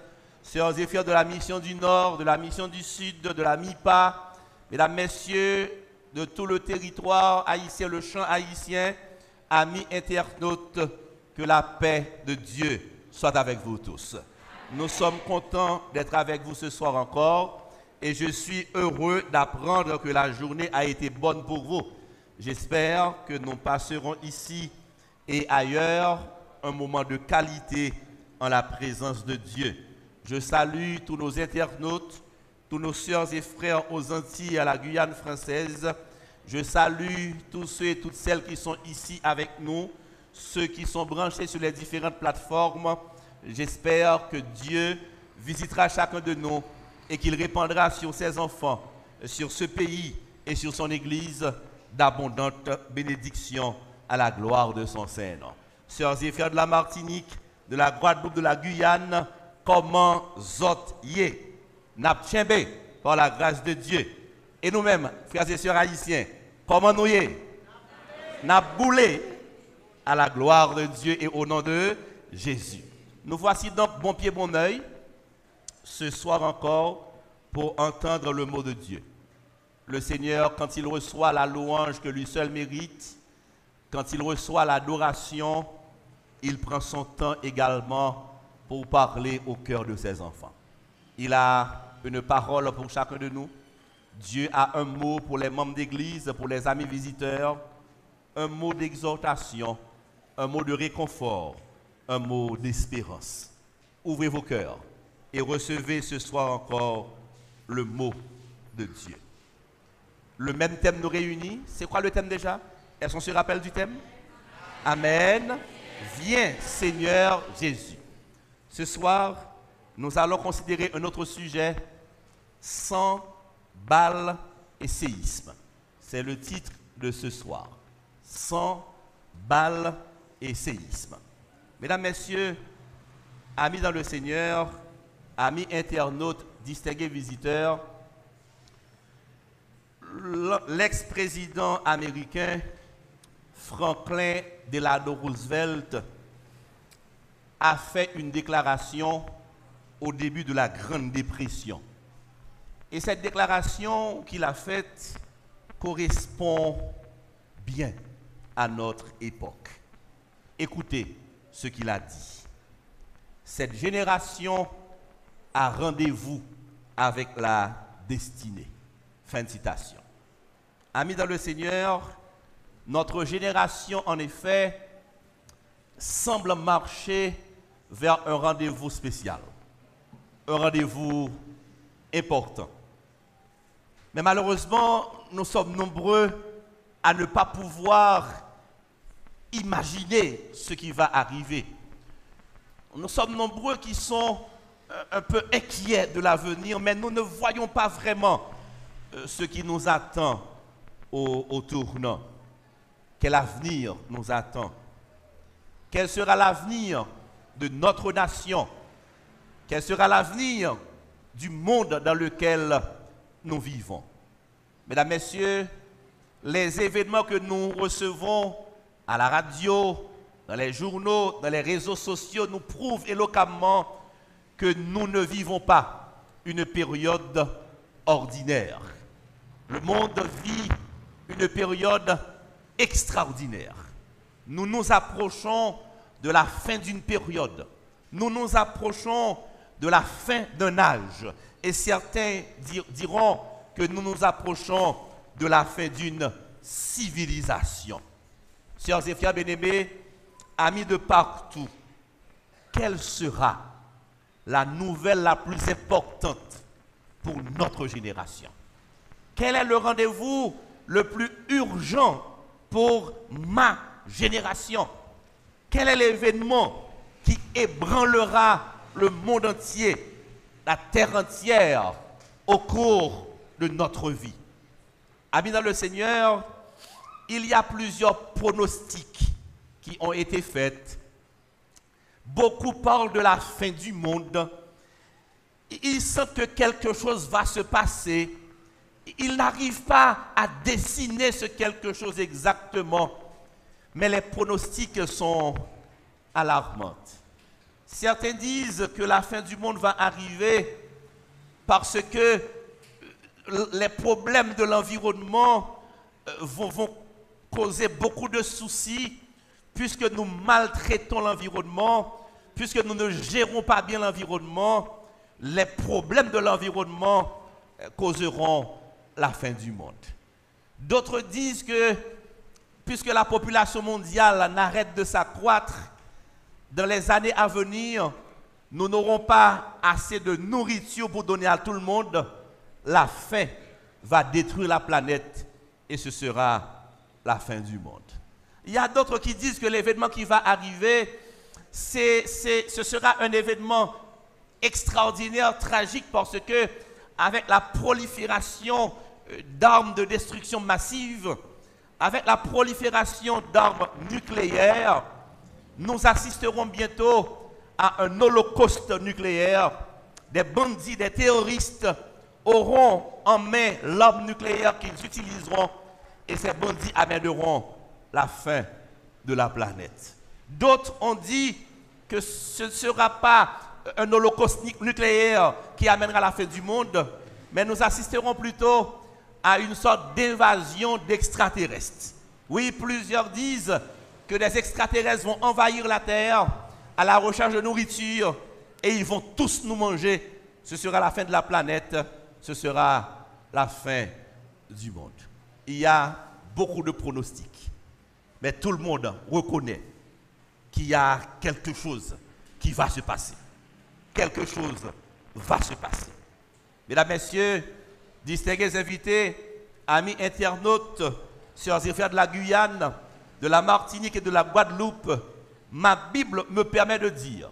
sœurs et frères de la mission du Nord, de la mission du Sud, de la MIPA, mesdames, messieurs, de tout le territoire haïtien, le champ haïtien, amis internautes, que la paix de Dieu soit avec vous tous. Nous sommes contents d'être avec vous ce soir encore et je suis heureux d'apprendre que la journée a été bonne pour vous. J'espère que nous passerons ici et ailleurs un moment de qualité en la présence de Dieu. Je salue tous nos internautes, tous nos sœurs et frères aux Antilles et à la Guyane française. Je salue tous ceux et toutes celles qui sont ici avec nous, ceux qui sont branchés sur les différentes plateformes. J'espère que Dieu visitera chacun de nous et qu'il répandra sur ses enfants, sur ce pays et sur son Église d'abondantes bénédictions à la gloire de son Saint-Nom. Sœurs et frères de la Martinique, de la Guadeloupe, de la Guyane, comment zot-yé, n'abtchembe par la grâce de Dieu. Et nous-mêmes, frères et sœurs haïtiens, comment nous y n'a boulé à la gloire de Dieu et au nom de Jésus. Nous voici donc bon pied, bon oeil, ce soir encore, pour entendre le mot de Dieu. Le Seigneur, quand il reçoit la louange que lui seul mérite, quand il reçoit l'adoration, il prend son temps également pour parler au cœur de ses enfants. Il a une parole pour chacun de nous. Dieu a un mot pour les membres d'église, pour les amis visiteurs, un mot d'exhortation, un mot de réconfort, un mot d'espérance. Ouvrez vos cœurs et recevez ce soir encore le mot de Dieu. Le même thème nous réunit. C'est quoi le thème déjà? Est-ce qu'on se rappelle du thème? Amen. Viens, Seigneur Jésus. Ce soir, nous allons considérer un autre sujet, sang, balles et séisme. C'est le titre de ce soir. Sang, balles et séisme. Mesdames, messieurs, amis dans le Seigneur, amis internautes, distingués visiteurs, l'ex-président américain Franklin Delano Roosevelt a fait une déclaration au début de la Grande Dépression. Et cette déclaration qu'il a faite correspond bien à notre époque. Écoutez ce qu'il a dit. Cette génération a rendez-vous avec la destinée. Fin de citation. Amis dans le Seigneur, notre génération, en effet, semble marcher vers un rendez-vous spécial, un rendez-vous important. Mais malheureusement, nous sommes nombreux à ne pas pouvoir imaginer ce qui va arriver. Nous sommes nombreux qui sont un peu inquiets de l'avenir, mais nous ne voyons pas vraiment ce qui nous attend au tournant. Quel avenir nous attend? Quel sera l'avenir de notre nation? Quel sera l'avenir du monde dans lequel nous vivons? Mesdames, messieurs, les événements que nous recevons à la radio, dans les journaux, dans les réseaux sociaux, nous prouvent éloquemment que nous ne vivons pas une période ordinaire. Le monde vit une période extraordinaire. Nous nous approchons de la fin d'une période. Nous nous approchons de la fin d'un âge. Et certains diront que nous nous approchons de la fin d'une civilisation. Sœurs et frères bien-aimés, amis de partout, quelle sera la nouvelle la plus importante pour notre génération? Quel est le rendez-vous le plus urgent pour ma génération? Quel est l'événement qui ébranlera le monde entier, la terre entière, au cours de notre vie? Amis dans le Seigneur, il y a plusieurs pronostics qui ont été faits. Beaucoup parlent de la fin du monde. Ils sentent que quelque chose va se passer. Ils n'arrivent pas à dessiner ce quelque chose exactement. Mais les pronostics sont alarmants. Certains disent que la fin du monde va arriver parce que les problèmes de l'environnement vont causer beaucoup de soucis, puisque nous maltraitons l'environnement, puisque nous ne gérons pas bien l'environnement. Les problèmes de l'environnement causeront la fin du monde. D'autres disent que, puisque la population mondiale n'arrête de s'accroître, dans les années à venir, nous n'aurons pas assez de nourriture pour donner à tout le monde. La faim va détruire la planète et ce sera la fin du monde. Il y a d'autres qui disent que l'événement qui va arriver, ce sera un événement extraordinaire, tragique, parce que avec la prolifération d'armes de destruction massive, avec la prolifération d'armes nucléaires, nous assisterons bientôt à un holocauste nucléaire. Des bandits, des terroristes auront en main l'arme nucléaire qu'ils utiliseront et ces bandits amèneront la fin de la planète. D'autres ont dit que ce ne sera pas un holocauste nucléaire qui amènera la fin du monde, mais nous assisterons plutôt à une sorte d'invasion d'extraterrestres. Oui, plusieurs disent que des extraterrestres vont envahir la Terre à la recherche de nourriture et ils vont tous nous manger. Ce sera la fin de la planète, ce sera la fin du monde. Il y a beaucoup de pronostics, mais tout le monde reconnaît qu'il y a quelque chose qui va se passer. Quelque chose va se passer. Mesdames, Messieurs, distingués invités, amis internautes, sœurs et frères de la Guyane, de la Martinique et de la Guadeloupe, ma Bible me permet de dire,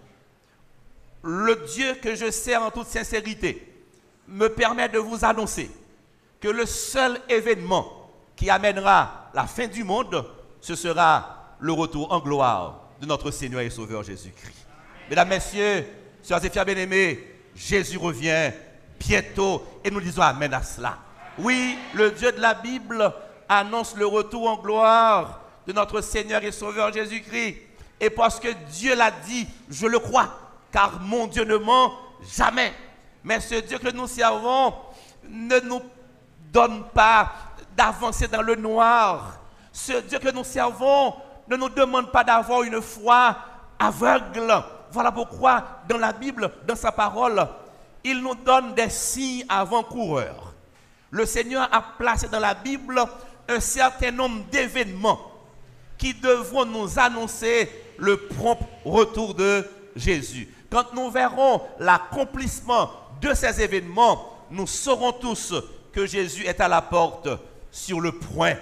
le Dieu que je sers en toute sincérité me permet de vous annoncer que le seul événement qui amènera la fin du monde, ce sera le retour en gloire de notre Seigneur et Sauveur Jésus-Christ. Mesdames, Messieurs, sœurs et frères bien-aimés, Jésus revient bientôt et nous disons amen à cela. Oui, le Dieu de la Bible annonce le retour en gloire de notre Seigneur et Sauveur Jésus-Christ. Et parce que Dieu l'a dit, je le crois, car mon Dieu ne ment jamais. Mais ce Dieu que nous servons ne nous donne pas d'avancer dans le noir. Ce Dieu que nous servons ne nous demande pas d'avoir une foi aveugle. Voilà pourquoi dans la Bible, dans sa parole, il nous donne des signes avant-coureurs. Le Seigneur a placé dans la Bible un certain nombre d'événements qui devront nous annoncer le prompt retour de Jésus. Quand nous verrons l'accomplissement de ces événements, nous saurons tous que Jésus est à la porte, sur le point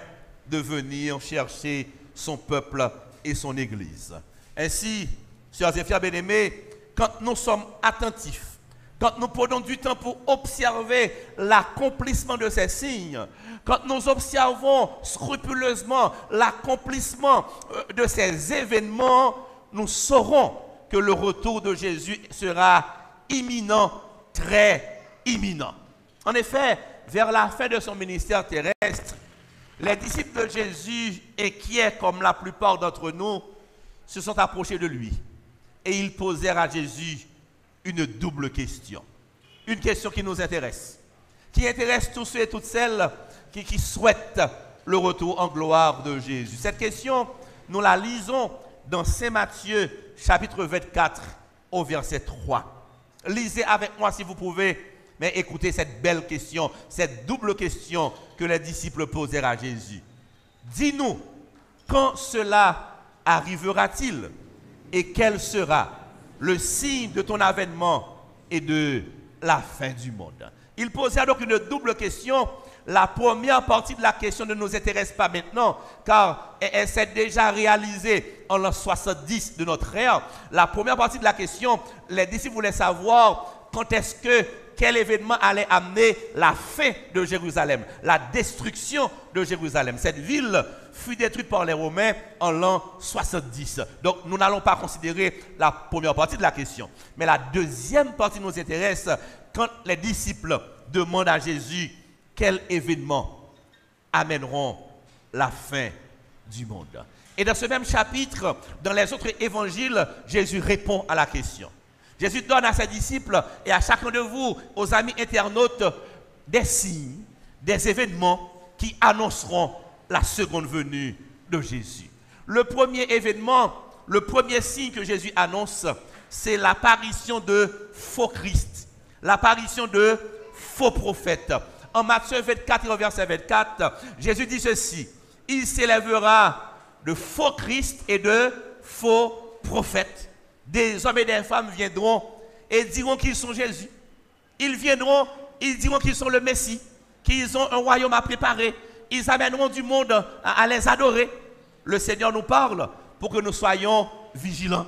de venir chercher son peuple et son Église. Ainsi, sœurs et frères bien-aimés, quand nous sommes attentifs, quand nous prenons du temps pour observer l'accomplissement de ces signes, quand nous observons scrupuleusement l'accomplissement de ces événements, nous saurons que le retour de Jésus sera imminent, très imminent. En effet, vers la fin de son ministère terrestre, Les disciples de Jésus, inquiets comme la plupart d'entre nous, se sont approchés de lui. Et ils posèrent à Jésus une double question. Une question qui nous intéresse. Qui intéresse tous ceux et toutes celles qui souhaitent le retour en gloire de Jésus. Cette question, nous la lisons dans Saint Matthieu, chapitre 24, au verset 3. Lisez avec moi si vous pouvez. Mais écoutez cette belle question, cette double question que les disciples posèrent à Jésus. Dis-nous, quand cela arrivera-t-il et quel sera le signe de ton avènement et de la fin du monde? Ils posèrent donc une double question. La première partie de la question ne nous intéresse pas maintenant, car elle s'est déjà réalisée en l'an 70 de notre ère. La première partie de la question, les disciples voulaient savoir quand est-ce que quel événement allait amener la fin de Jérusalem, la destruction de Jérusalem. Cette ville fut détruite par les Romains en l'an 70. Donc nous n'allons pas considérer la première partie de la question. Mais la deuxième partie nous intéresse quand les disciples demandent à Jésus quels événements amèneront la fin du monde. Et dans ce même chapitre, dans les autres évangiles, Jésus répond à la question. Jésus donne à ses disciples et à chacun de vous, aux amis internautes, des signes, des événements qui annonceront la seconde venue de Jésus. Le premier événement, le premier signe que Jésus annonce, c'est l'apparition de faux Christ, l'apparition de faux prophètes. En Matthieu 24, verset 24, Jésus dit ceci: il s'élèvera de faux Christ et de faux prophètes. Des hommes et des femmes viendront et diront qu'ils sont Jésus. Ils viendront, ils diront qu'ils sont le Messie, qu'ils ont un royaume à préparer. Ils amèneront du monde à les adorer. Le Seigneur nous parle pour que nous soyons vigilants.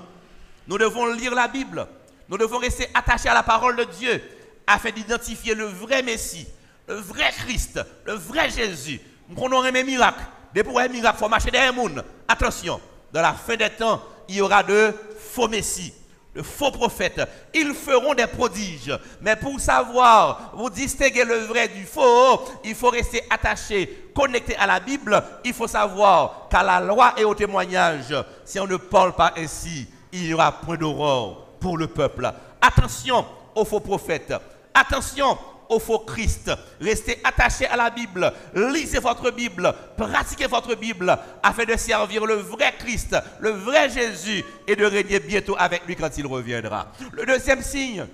Nous devons lire la Bible. Nous devons rester attachés à la parole de Dieu afin d'identifier le vrai Messie, le vrai Christ, le vrai Jésus. Nous prenons un miracle. Depuis un miracle, il faut marcher derrière le monde. Attention, dans la fin des temps, il y aura de faux messies, de faux prophètes. Ils feront des prodiges. Mais pour savoir, vous distinguer le vrai du faux, il faut rester attaché, connecté à la Bible. Il faut savoir qu'à la loi et au témoignage, si on ne parle pas ainsi, il n'y aura point d'aurore pour le peuple. Attention aux faux prophètes. Attention au faux Christ. Restez attachés à la Bible. Lisez votre Bible. Pratiquez votre Bible afin de servir le vrai Christ, le vrai Jésus et de régner bientôt avec lui quand il reviendra. Le deuxième signe,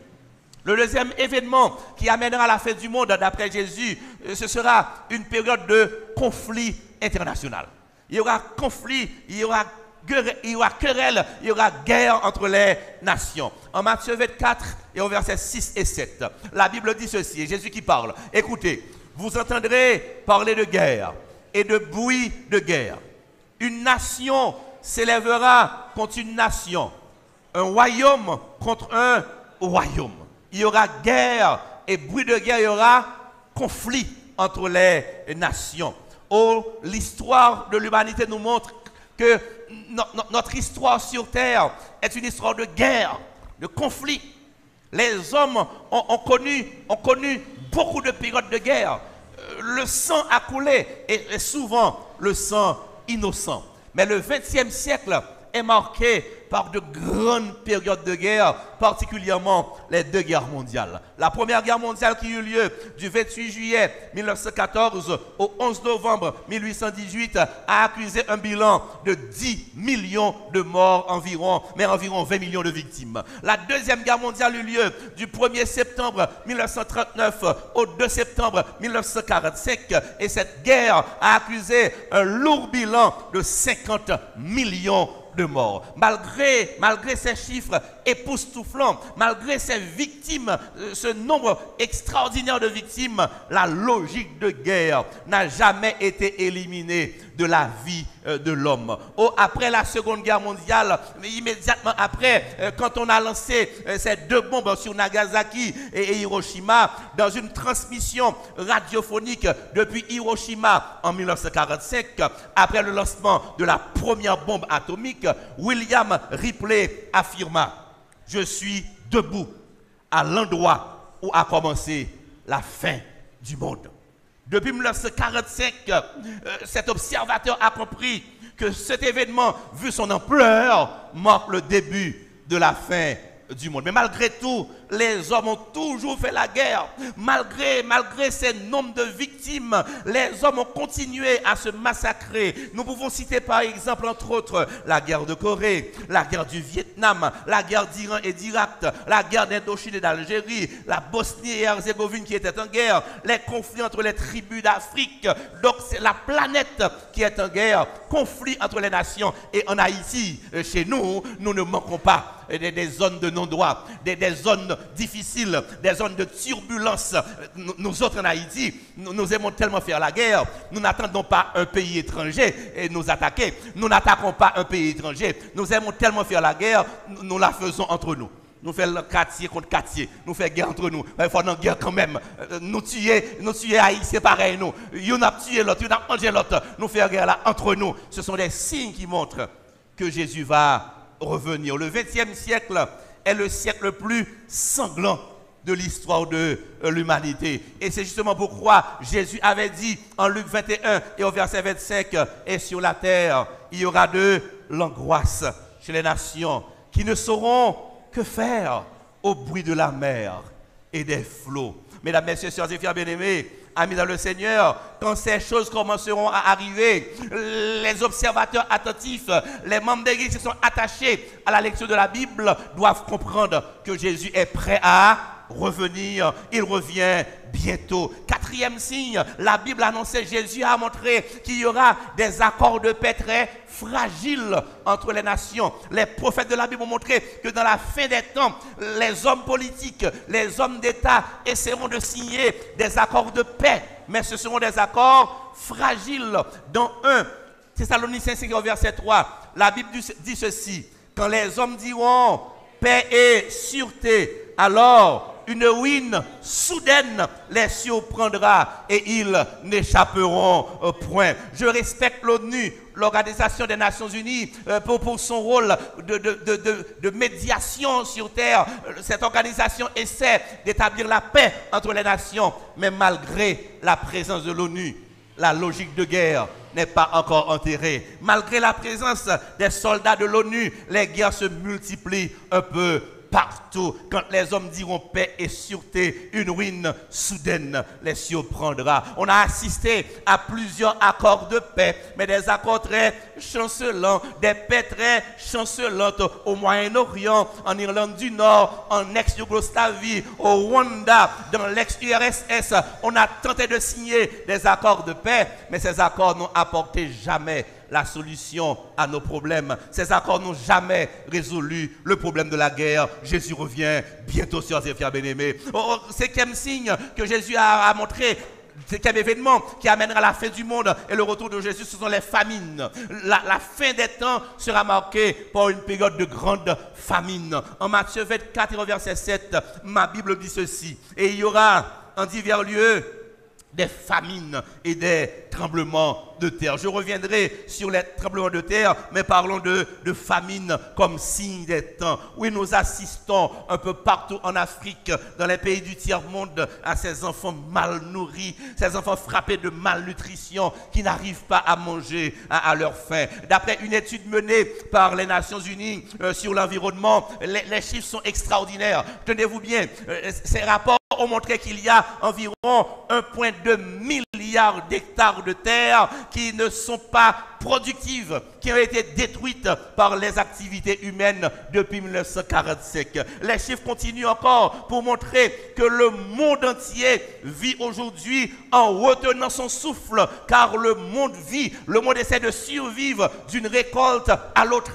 le deuxième événement qui amènera la fin du monde d'après Jésus, ce sera une période de conflit international. Il y aura conflit, il y aura querelle, il y aura guerre entre les nations. En Matthieu 24 et au verset 6 et 7, la Bible dit ceci, et Jésus qui parle. Écoutez, vous entendrez parler de guerre et de bruit de guerre. Une nation s'élèvera contre une nation, un royaume contre un royaume. Il y aura guerre et bruit de guerre, il y aura conflit entre les nations. Oh, l'histoire de l'humanité nous montre que notre histoire sur terre est une histoire de guerre, de conflit. Les hommes ont connu beaucoup de périodes de guerre. Le sang a coulé et souvent le sang innocent. Mais le XXe siècle est marqué par de grandes périodes de guerre, particulièrement les deux guerres mondiales. La première guerre mondiale qui eut lieu du 28 juillet 1914 au 11 novembre 1818 a accusé un bilan de 10 millions de morts environ, mais environ 20 millions de victimes. La deuxième guerre mondiale eut lieu du 1er septembre 1939 au 2 septembre 1945 et cette guerre a accusé un lourd bilan de 50 millions de morts. Malgré ces chiffres époustouflants, malgré ces victimes, ce nombre extraordinaire de victimes, la logique de guerre n'a jamais été éliminée de la vie de l'homme. Après la Seconde Guerre mondiale, immédiatement après, quand on a lancé ces deux bombes sur Nagasaki et Hiroshima, dans une transmission radiophonique depuis Hiroshima en 1945, après le lancement de la première bombe atomique, William Ripley affirma: je suis debout à l'endroit où a commencé la fin du monde. Depuis 1945, cet observateur a compris que cet événement, vu son ampleur, marque le début de la fin du monde. Mais malgré tout, les hommes ont toujours fait la guerre. Malgré ces nombres de victimes, les hommes ont continué à se massacrer. Nous pouvons citer par exemple, entre autres, la guerre de Corée, la guerre du Vietnam, la guerre d'Iran et d'Irak, la guerre d'Indochine et d'Algérie, la Bosnie et Herzégovine qui était en guerre, les conflits entre les tribus d'Afrique. Donc c'est la planète qui est en guerre, conflit entre les nations. Et en Haïti, chez nous, nous ne manquons pas des zones de non-droit, des zones difficiles, des zones de turbulence. Nous autres en Haïti, nous aimons tellement faire la guerre. Nous n'attendons pas un pays étranger et nous attaquer. Nous n'attaquons pas un pays étranger. Nous aimons tellement faire la guerre, nous la faisons entre nous. Nous faisons quartier contre quartier. Nous faisons guerre entre nous. Il faut une guerre quand même. Nous tuer Haïti, c'est pareil. Nous avons tué l'autre, nous avons mangé l'autre. Nous faisons guerre là entre nous. Ce sont des signes qui montrent que Jésus va revenir. Le XXe siècle est le siècle le plus sanglant de l'histoire de l'humanité. Et c'est justement pourquoi Jésus avait dit en Luc 21 et au verset 25, et sur la terre, il y aura de l'angoisse chez les nations qui ne sauront que faire au bruit de la mer et des flots. Mesdames, messieurs, sœurs et frères bien-aimés, amis dans le Seigneur, quand ces choses commenceront à arriver, les observateurs attentifs, les membres d'église qui sont attachés à la lecture de la Bible doivent comprendre que Jésus est prêt à revenir. Il revient bientôt. Quatrième signe, la Bible annonçait, Jésus a montré qu'il y aura des accords de paix très fragiles entre les nations. Les prophètes de la Bible ont montré que dans la fin des temps, les hommes politiques, les hommes d'État essaieront de signer des accords de paix, mais ce seront des accords fragiles. Dans 1 Thessaloniciens 5 verset 3, la Bible dit ceci: quand les hommes diront paix et sûreté, alors une ruine soudaine les surprendra et ils n'échapperont point. Je respecte l'ONU, l'Organisation des Nations Unies, pour son rôle de médiation sur Terre. Cette organisation essaie d'établir la paix entre les nations, mais malgré la présence de l'ONU, la logique de guerre n'est pas encore enterrée. Malgré la présence des soldats de l'ONU, les guerres se multiplient un peu partout. Quand les hommes diront paix et sûreté, une ruine soudaine les surprendra. On a assisté à plusieurs accords de paix, mais des accords très chancelants, des paix très chancelantes au Moyen-Orient, en Irlande du Nord, en ex-Yougoslavie, au Rwanda, dans l'ex-URSS. On a tenté de signer des accords de paix, mais ces accords n'ont apporté jamais la solution à nos problèmes. Ces accords n'ont jamais résolu le problème de la guerre. Jésus revient bientôt, sœurs et frères bien-aimés. Cinquième signe que Jésus a montré, cinquième événement qui amènera la fin du monde et le retour de Jésus, ce sont les famines. La fin des temps sera marquée par une période de grande famine. En Matthieu 24, verset 7, ma Bible dit ceci: et il y aura en divers lieux des famines et des tremblements de terre. Je reviendrai sur les tremblements de terre, mais parlons de famine comme signe des temps. Oui, nous assistons un peu partout en Afrique, dans les pays du tiers-monde, à ces enfants mal nourris, ces enfants frappés de malnutrition, qui n'arrivent pas à manger à leur faim. D'après une étude menée par les Nations Unies sur l'environnement, les chiffres sont extraordinaires. Tenez-vous bien, ces rapports ont montré qu'il y a environ 1,2 milliard d'hectares de terre qui ne sont pas productives, qui ont été détruites par les activités humaines depuis 1945. Les chiffres continuent encore pour montrer que le monde entier vit aujourd'hui en retenant son souffle, car le monde vit, le monde essaie de survivre d'une récolte à l'autre.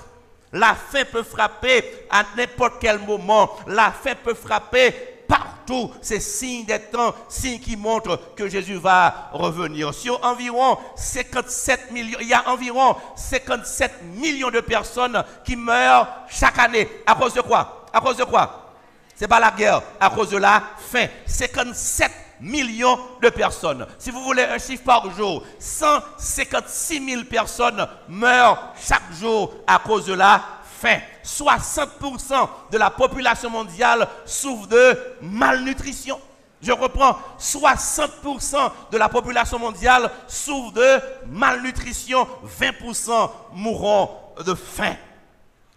La faim peut frapper à n'importe quel moment, la faim peut frapper partout. C'est signe des temps, signe qui montre que Jésus va revenir. Sur environ 57 millions, il y a environ 57 millions de personnes qui meurent chaque année. À cause de quoi? À cause de quoi? C'est pas la guerre, à cause de la faim. 57 millions de personnes. Si vous voulez un chiffre par jour, 156 000 personnes meurent chaque jour à cause de la faim. 60% de la population mondiale souffre de malnutrition. Je reprends, 60% de la population mondiale souffre de malnutrition, 20% mourront de faim.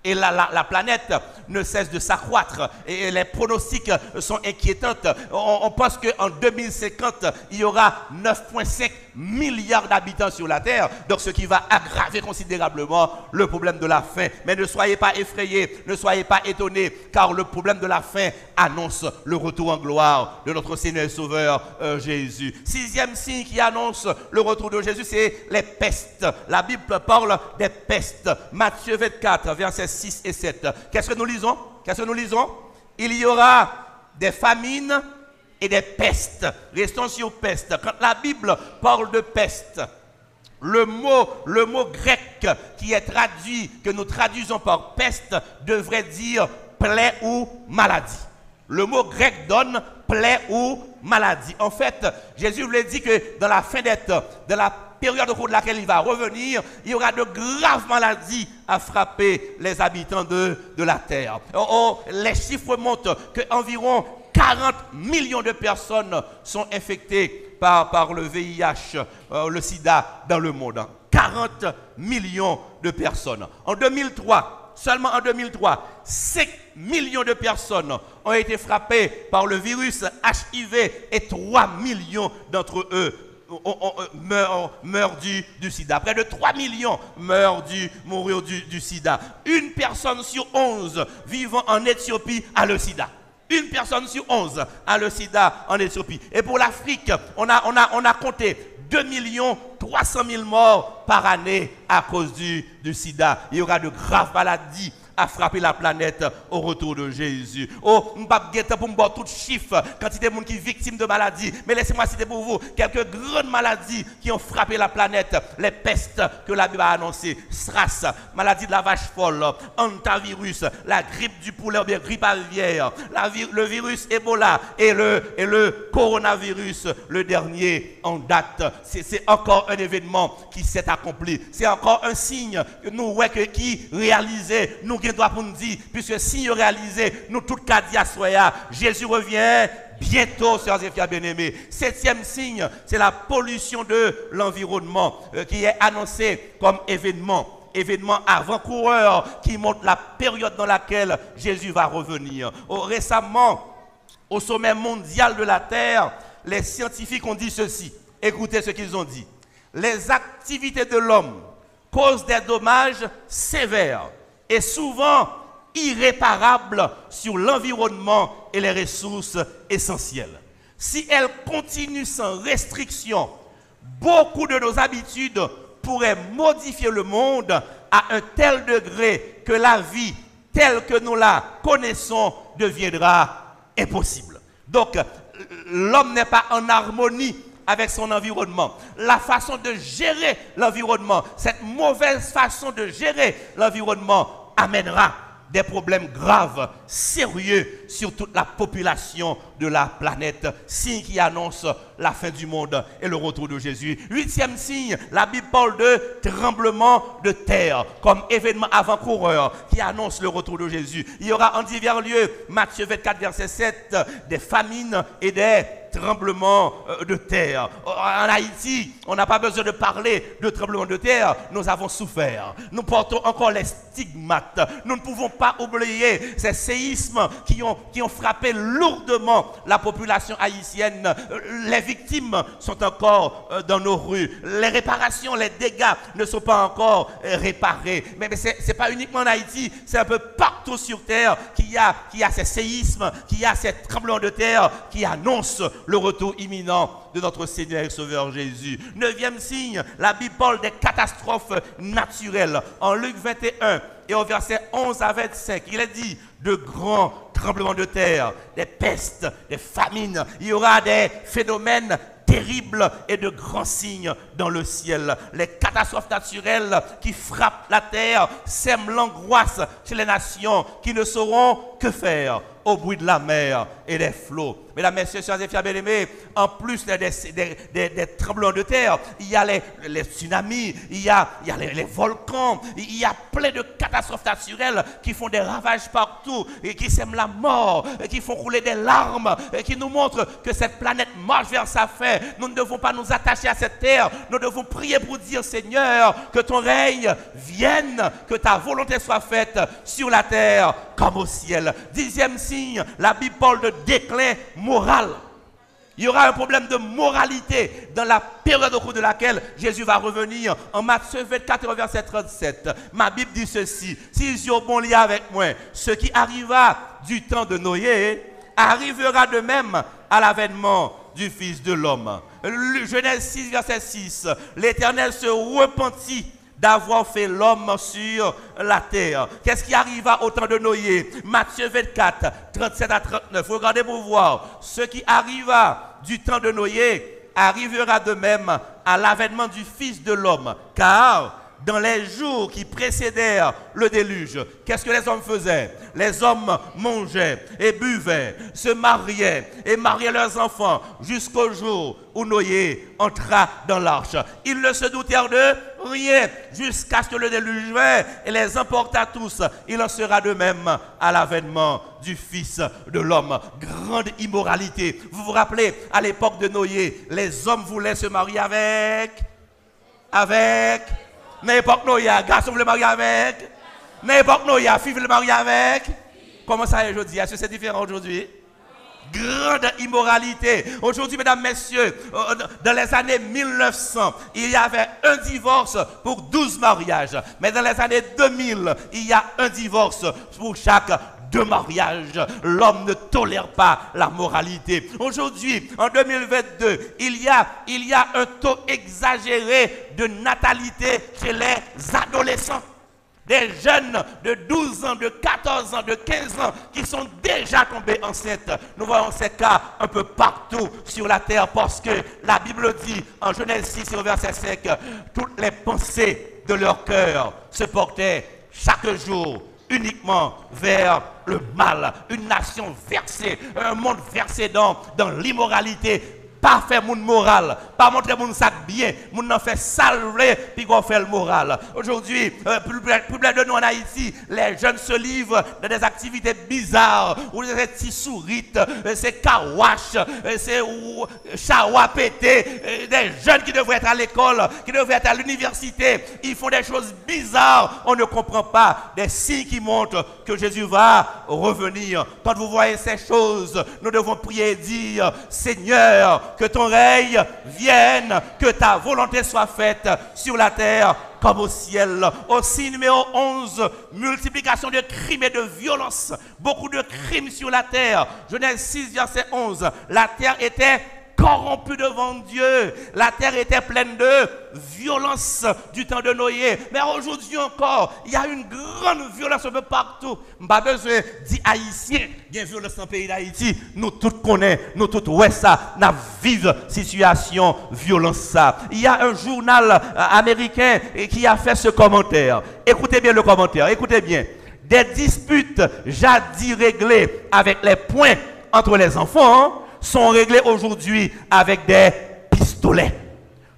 Et la planète ne cesse de s'accroître et les pronostics sont inquiétants. On pense qu'en 2050, il y aura 9,5 milliards d'habitants sur la Terre, donc ce qui va aggraver considérablement le problème de la faim. Mais ne soyez pas effrayés, ne soyez pas étonnés, car le problème de la faim annonce le retour en gloire de notre Seigneur et Sauveur Jésus. 6e signe qui annonce le retour de Jésus, c'est les pestes. La Bible parle des pestes. Matthieu 24, versets 6 et 7. Qu'est-ce que nous lisons? Qu'est-ce que nous lisons? Il y aura des famines et des pestes. Restons sur peste. Quand la Bible parle de peste, le mot grec qui est traduit, que nous traduisons par peste, devrait dire plaie ou maladie. Le mot grec donne plaie ou maladie. En fait, Jésus voulait dire que dans la fin des temps, dans la période au cours de laquelle il va revenir, il y aura de graves maladies à frapper les habitants de la terre. Les chiffres montrent qu'environ 40 millions de personnes sont infectées par le VIH, le sida dans le monde. 40 millions de personnes. En 2003, seulement en 2003, 5 millions de personnes ont été frappées par le virus HIV et 3 millions d'entre eux meurent du sida. Près de 3 millions meurent du sida. Une personne sur 11 vivant en Éthiopie a le sida. Une personne sur 11 a le sida en Éthiopie. Et pour l'Afrique, on a compté 2 300 000 morts par année à cause du sida. Il y aura de graves maladies à frapper la planète au retour de Jésus. Oh, je ne vais pas pour me voir tout chiffre, quantité de gens qui sont victimes de maladies. Mais laissez-moi citer pour vous quelques grandes maladies qui ont frappé la planète. Les pestes que la Bible a annoncées. SRAS, maladie de la vache folle, hantavirus, la grippe du poulet ou bien grippe aviaire, le virus Ebola et le coronavirus, le dernier en date. C'est encore un événement qui s'est accompli. C'est encore un signe que nous, qui réalisait, nous qui doit pour nous dire, puisque si nous réalisons, nous tout cas soya, Jésus revient bientôt, sœurs et frères bien-aimés. 7e signe, c'est la pollution de l'environnement qui est annoncé comme événement avant-coureur qui montre la période dans laquelle Jésus va revenir. Récemment, au sommet mondial de la Terre, les scientifiques ont dit ceci. Écoutez ce qu'ils ont dit. Les activités de l'homme causent des dommages sévères et souvent irréparables sur l'environnement et les ressources essentielles. Si elles continuent sans restriction, beaucoup de nos habitudes pourraient modifier le monde à un tel degré que la vie telle que nous la connaissons deviendra impossible. Donc, l'homme n'est pas en harmonie avec son environnement. La façon de gérer l'environnement, cette mauvaise façon de gérer l'environnement amènera des problèmes graves, sérieux sur toute la population de la planète. Signe qui annonce la fin du monde et le retour de Jésus. 8e signe, la Bible parle de tremblement de terre comme événement avant-coureur qui annonce le retour de Jésus. Il y aura en divers lieux, Matthieu 24, verset 7, des famines et des tremblements de terre. En Haïti, on n'a pas besoin de parler de tremblement de terre. Nous avons souffert. Nous portons encore les stigmates. Nous ne pouvons pas oublier ces séismes qui ont frappé lourdement la population haïtienne. Les victimes sont encore dans nos rues. Les réparations, les dégâts ne sont pas encore réparés. Mais c'est pas uniquement en Haïti, c'est un peu partout sur terre qu'il y a ces séismes, qu'il y a ces tremblements de terre qui annoncent le retour imminent de notre Seigneur et Sauveur Jésus. 9e signe, la Bible parle des catastrophes naturelles. En Luc 21 et au verset 11 à 25, il est dit de grands tremblements de terre, des pestes, des famines. Il y aura des phénomènes terribles et de grands signes dans le ciel. Les catastrophes naturelles qui frappent la terre sèment l'angoisse chez les nations qui ne sauront que faire au bruit de la mer et des flots. Mesdames, messieurs, chers et frères bien-aimés, en plus des tremblements de terre, il y a les tsunamis, il y a les volcans, il y a plein de catastrophes naturelles qui font des ravages partout, et qui sèment la mort, et qui font couler des larmes, et qui nous montrent que cette planète marche vers sa fin. Nous ne devons pas nous attacher à cette terre, nous devons prier pour dire, Seigneur, que ton règne vienne, que ta volonté soit faite sur la terre comme au ciel. 10e signe, la Bible parle de déclin moral. Il y aura un problème de moralité dans la période au cours de laquelle Jésus va revenir. En Matthieu 24, verset 37, ma Bible dit ceci: s'ils y ont bon lien avec moi, ce qui arriva du temps de Noé arrivera de même à l'avènement du Fils de l'homme. Genèse 6, verset 6, l'Éternel se repentit d'avoir fait l'homme sur la terre. Qu'est-ce qui arriva au temps de Noé? Matthieu 24, 37 à 39. Regardez pour voir. Ce qui arriva du temps de Noé arrivera de même à l'avènement du Fils de l'homme. Car dans les jours qui précédèrent le déluge, qu'est-ce que les hommes faisaient? Les hommes mangeaient et buvaient, se mariaient et mariaient leurs enfants jusqu'au jour où Noé entra dans l'arche. Ils ne se doutèrent de rien jusqu'à ce que le déluge vint et les emporta tous. Il en sera de même à l'avènement du Fils de l'homme. Grande immoralité. Vous vous rappelez, à l'époque de Noé, les hommes voulaient se marier avec n'importe Noé, garçon voulait marier avec n'importe Noé, fille voulait marier avec. Comment ça est aujourd'hui? Est-ce que c'est différent aujourd'hui? Grande immoralité. Aujourd'hui, mesdames, messieurs, dans les années 1900, il y avait un divorce pour 12 mariages. Mais dans les années 2000, il y a un divorce pour chaque 2 mariages. L'homme ne tolère pas la moralité. Aujourd'hui, en 2022, il y a un taux exagéré de natalité chez les adolescents. Des jeunes de 12 ans, de 14 ans, de 15 ans qui sont déjà tombés enceintes. Nous voyons ces cas un peu partout sur la terre parce que la Bible dit en Genèse 6 au verset 5, toutes les pensées de leur cœur se portaient chaque jour uniquement vers le mal. Une nation versée, un monde versé dans l'immoralité. Pas faire monde moral, pas montrer monde sac bien, monde n'en fait salver puis qu'on fait le moral. Aujourd'hui, plus près de nous en Haïti, les jeunes se livrent dans des activités bizarres, où des petits sourites, c'est kawash, c'est chawa pété, des jeunes qui devraient être à l'école, qui devraient être à l'université, ils font des choses bizarres, on ne comprend pas, des signes qui montrent que Jésus va revenir. Quand vous voyez ces choses, nous devons prier et dire, Seigneur, que ton règne vienne, que ta volonté soit faite sur la terre comme au ciel. Aussi numéro 11, multiplication de crimes et de violences. Beaucoup de crimes sur la terre. Genèse 6, verset 11. La terre était corrompue devant Dieu. La terre était pleine de violence du temps de Noé. Mais aujourd'hui encore, il y a une grande violence un peu partout. Pas besoin d'y haïtien. Il y a une violence dans le pays d'Haïti. Nous tous connaissons, nous tous ouais ça, nous vivons situation violence ça. Il y a un journal américain qui a fait ce commentaire. Écoutez bien le commentaire, écoutez bien. Des disputes jadis réglées avec les poings entre les enfants sont réglés aujourd'hui avec des pistolets.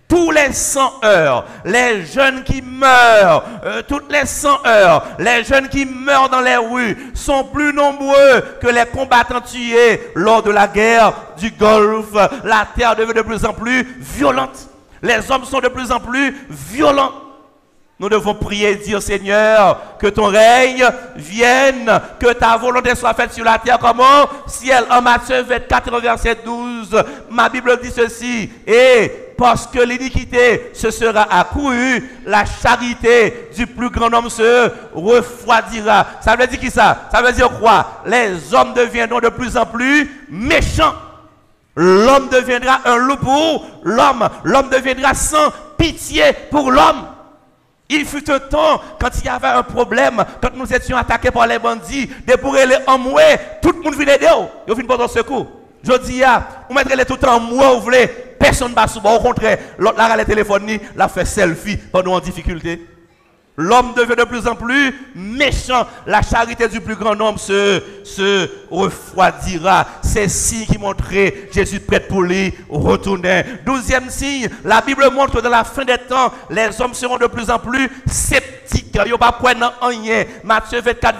Tous les 100 heures, les jeunes qui meurent, toutes les 100 heures, les jeunes qui meurent dans les rues sont plus nombreux que les combattants tués lors de la guerre du Golfe. La terre devient de plus en plus violente. Les hommes sont de plus en plus violents. Nous devons prier et dire, Seigneur, que ton règne vienne, que ta volonté soit faite sur la terre comme au ciel. En Matthieu 24, verset 12, ma Bible dit ceci, et parce que l'iniquité se sera accrue, la charité du plus grand nombre se refroidira. Ça veut dire qui ça? Ça veut dire quoi? Les hommes deviendront de plus en plus méchants. L'homme deviendra un loup pour l'homme. L'homme deviendra sans pitié pour l'homme. Il fut un temps, quand il y avait un problème, quand nous étions attaqués par les bandits, des pour les hommes, tout le monde venait aider. Ils viennent pour secours. Je dis, vous mettrez les tout en moi, vous voulez, personne ne va sous. Au contraire, l'autre là, le téléphone, la fait selfie pendant en difficulté. L'homme devient de plus en plus méchant. La charité du plus grand nombre se refroidira. C'est signe qui montrait Jésus prêt pour lui retourner. 12e signe, la Bible montre que dans la fin des temps, les hommes seront de plus en plus sceptiques. Ils ne pas prendre rien. Matthieu 24,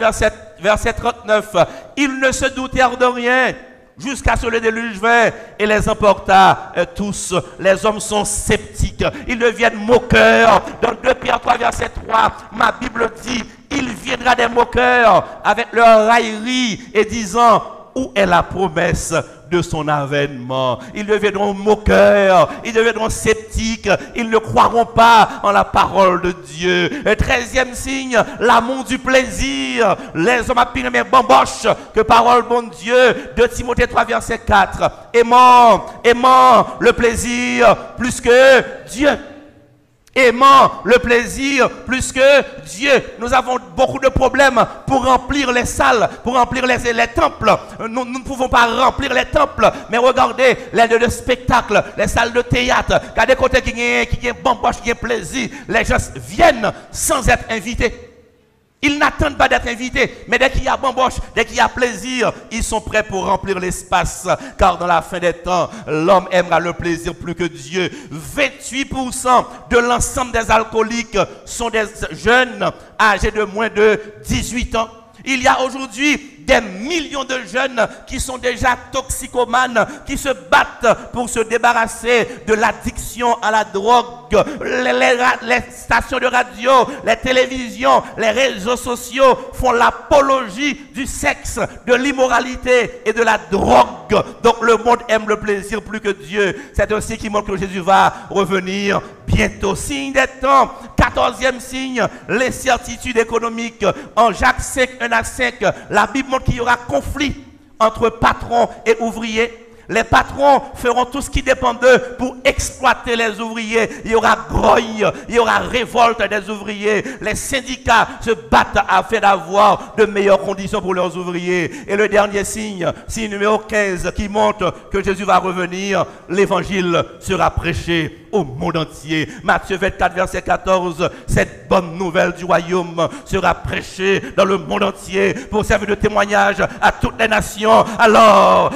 verset 39. Ils ne se doutèrent de rien jusqu'à ce que le déluge vint et les emporta tous. Les hommes sont sceptiques, ils deviennent moqueurs. Dans 2 Pierre 3, verset 3, ma Bible dit, il viendra des moqueurs avec leur raillerie et disant, où est la promesse de son avènement? Ils deviendront moqueurs, ils deviendront sceptiques, ils ne croiront pas en la parole de Dieu. 13e signe, l'amour du plaisir. Les hommes appellent mes bamboches que parole bon Dieu. 2 Timothée 3, verset 4. Aimant le plaisir plus que Dieu. Aimant le plaisir plus que Dieu. Nous avons beaucoup de problèmes pour remplir les salles, pour remplir les temples. Nous ne pouvons pas remplir les temples, mais regardez les lieux de spectacle, les salles de théâtre. Regardez côté qui est bamboche, qui est plaisir. Les gens viennent sans être invités. Ils n'attendent pas d'être invités, mais dès qu'il y a bamboche, dès qu'il y a plaisir, ils sont prêts pour remplir l'espace. Car dans la fin des temps, l'homme aimera le plaisir plus que Dieu. 28% de l'ensemble des alcooliques sont des jeunes âgés de moins de 18 ans. Il y a aujourd'hui des millions de jeunes qui sont déjà toxicomanes, qui se battent pour se débarrasser de l'addiction à la drogue. Les stations de radio, les télévisions, les réseaux sociaux font l'apologie du sexe, de l'immoralité et de la drogue. Donc le monde aime le plaisir plus que Dieu. C'est aussi qui montre que Jésus va revenir bientôt. Signe des temps, 14e signe, les certitudes économiques. En Jacques 5, 1 à 5, la Bible montre qu'il y aura conflit entre patrons et ouvriers. Les patrons feront tout ce qui dépend d'eux pour exploiter les ouvriers. Il y aura grogne, il y aura révolte des ouvriers. Les syndicats se battent afin d'avoir de meilleures conditions pour leurs ouvriers. Et le dernier signe numéro 15, qui montre que Jésus va revenir, l'évangile sera prêché au monde entier. Matthieu 24, verset 14, cette bonne nouvelle du royaume sera prêchée dans le monde entier pour servir de témoignage à toutes les nations. Alors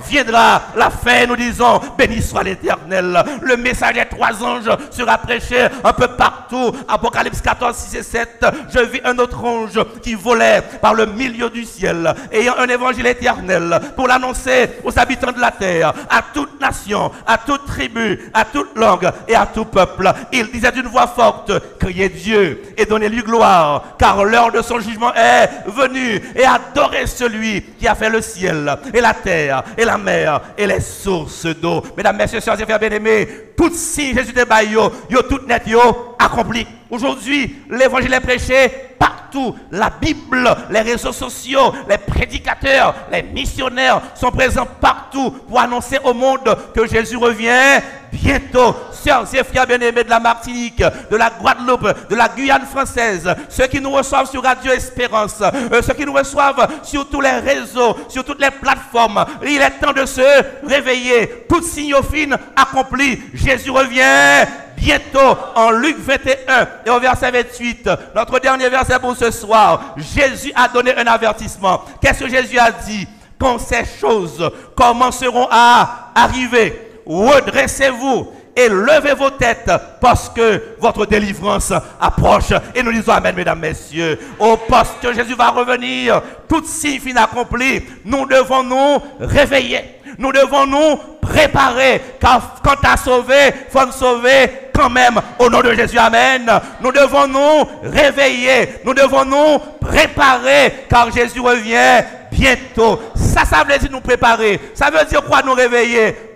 viendra la fin, nous disons, béni soit l'Éternel. Le message des 3 anges sera prêché un peu partout. Apocalypse 14, 6 et 7, je vis un autre ange qui volait par le milieu du ciel, ayant un évangile éternel pour l'annoncer aux habitants de la terre, à toute nation, à toute tribu, à toute langue et à tout peuple. Il disait d'une voix forte, criez Dieu et donnez-lui gloire, car l'heure de son jugement est venue, et adorez celui qui a fait le ciel et la terre et la mer et les sources d'eau. Mesdames, messieurs, sœurs et frères bien-aimés, tout signe Jésus de Bayo, yo tout net yo accompli. Aujourd'hui, l'évangile est prêché partout. La Bible, les réseaux sociaux, les prédicateurs, les missionnaires sont présents partout pour annoncer au monde que Jésus revient bientôt. Sœurs et frères bien-aimés de la Martinique, de la Guadeloupe, de la Guyane française, ceux qui nous reçoivent sur Radio Espérance, ceux qui nous reçoivent sur tous les réseaux, sur toutes les plateformes, il est temps de se réveiller. Tout signe fine accompli. Jésus revient bientôt. En Luc 21 et au verset 28, notre dernier verset pour ce soir, Jésus a donné un avertissement. Qu'est-ce que Jésus a dit? Quand ces choses commenceront à arriver, redressez-vous et levez vos têtes parce que votre délivrance approche. Et nous disons amen, mesdames, messieurs. Au poste que Jésus va revenir, tout signe fin accompli, nous devons nous réveiller. Nous devons nous préparer, car quand tu as sauvé, il faut nous sauver quand même au nom de Jésus. Amen. Nous devons nous réveiller, nous devons nous préparer, car Jésus revient bientôt. Ça veut dire nous préparer. Ça veut dire quoi nous réveiller?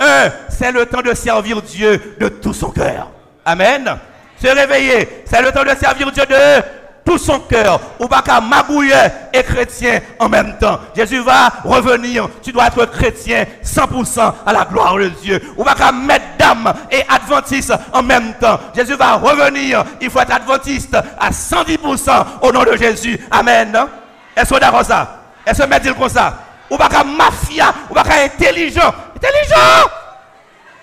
C'est le temps de servir Dieu de tout son cœur. Amen. Se réveiller, c'est le temps de servir Dieu de tout son cœur. Ou pas qu'à magouiller et chrétien en même temps. Jésus va revenir. Tu dois être chrétien 100% à la gloire de Dieu. Ou pas qu'à mettre d'âme et adventiste en même temps. Jésus va revenir. Il faut être adventiste à 110% au nom de Jésus. Amen. Est-ce qu'on est d'accord ça? Est-ce qu'on met dire comme ça? Ou pas qu'à mafia, ou pas qu'à intelligent. Intelligent!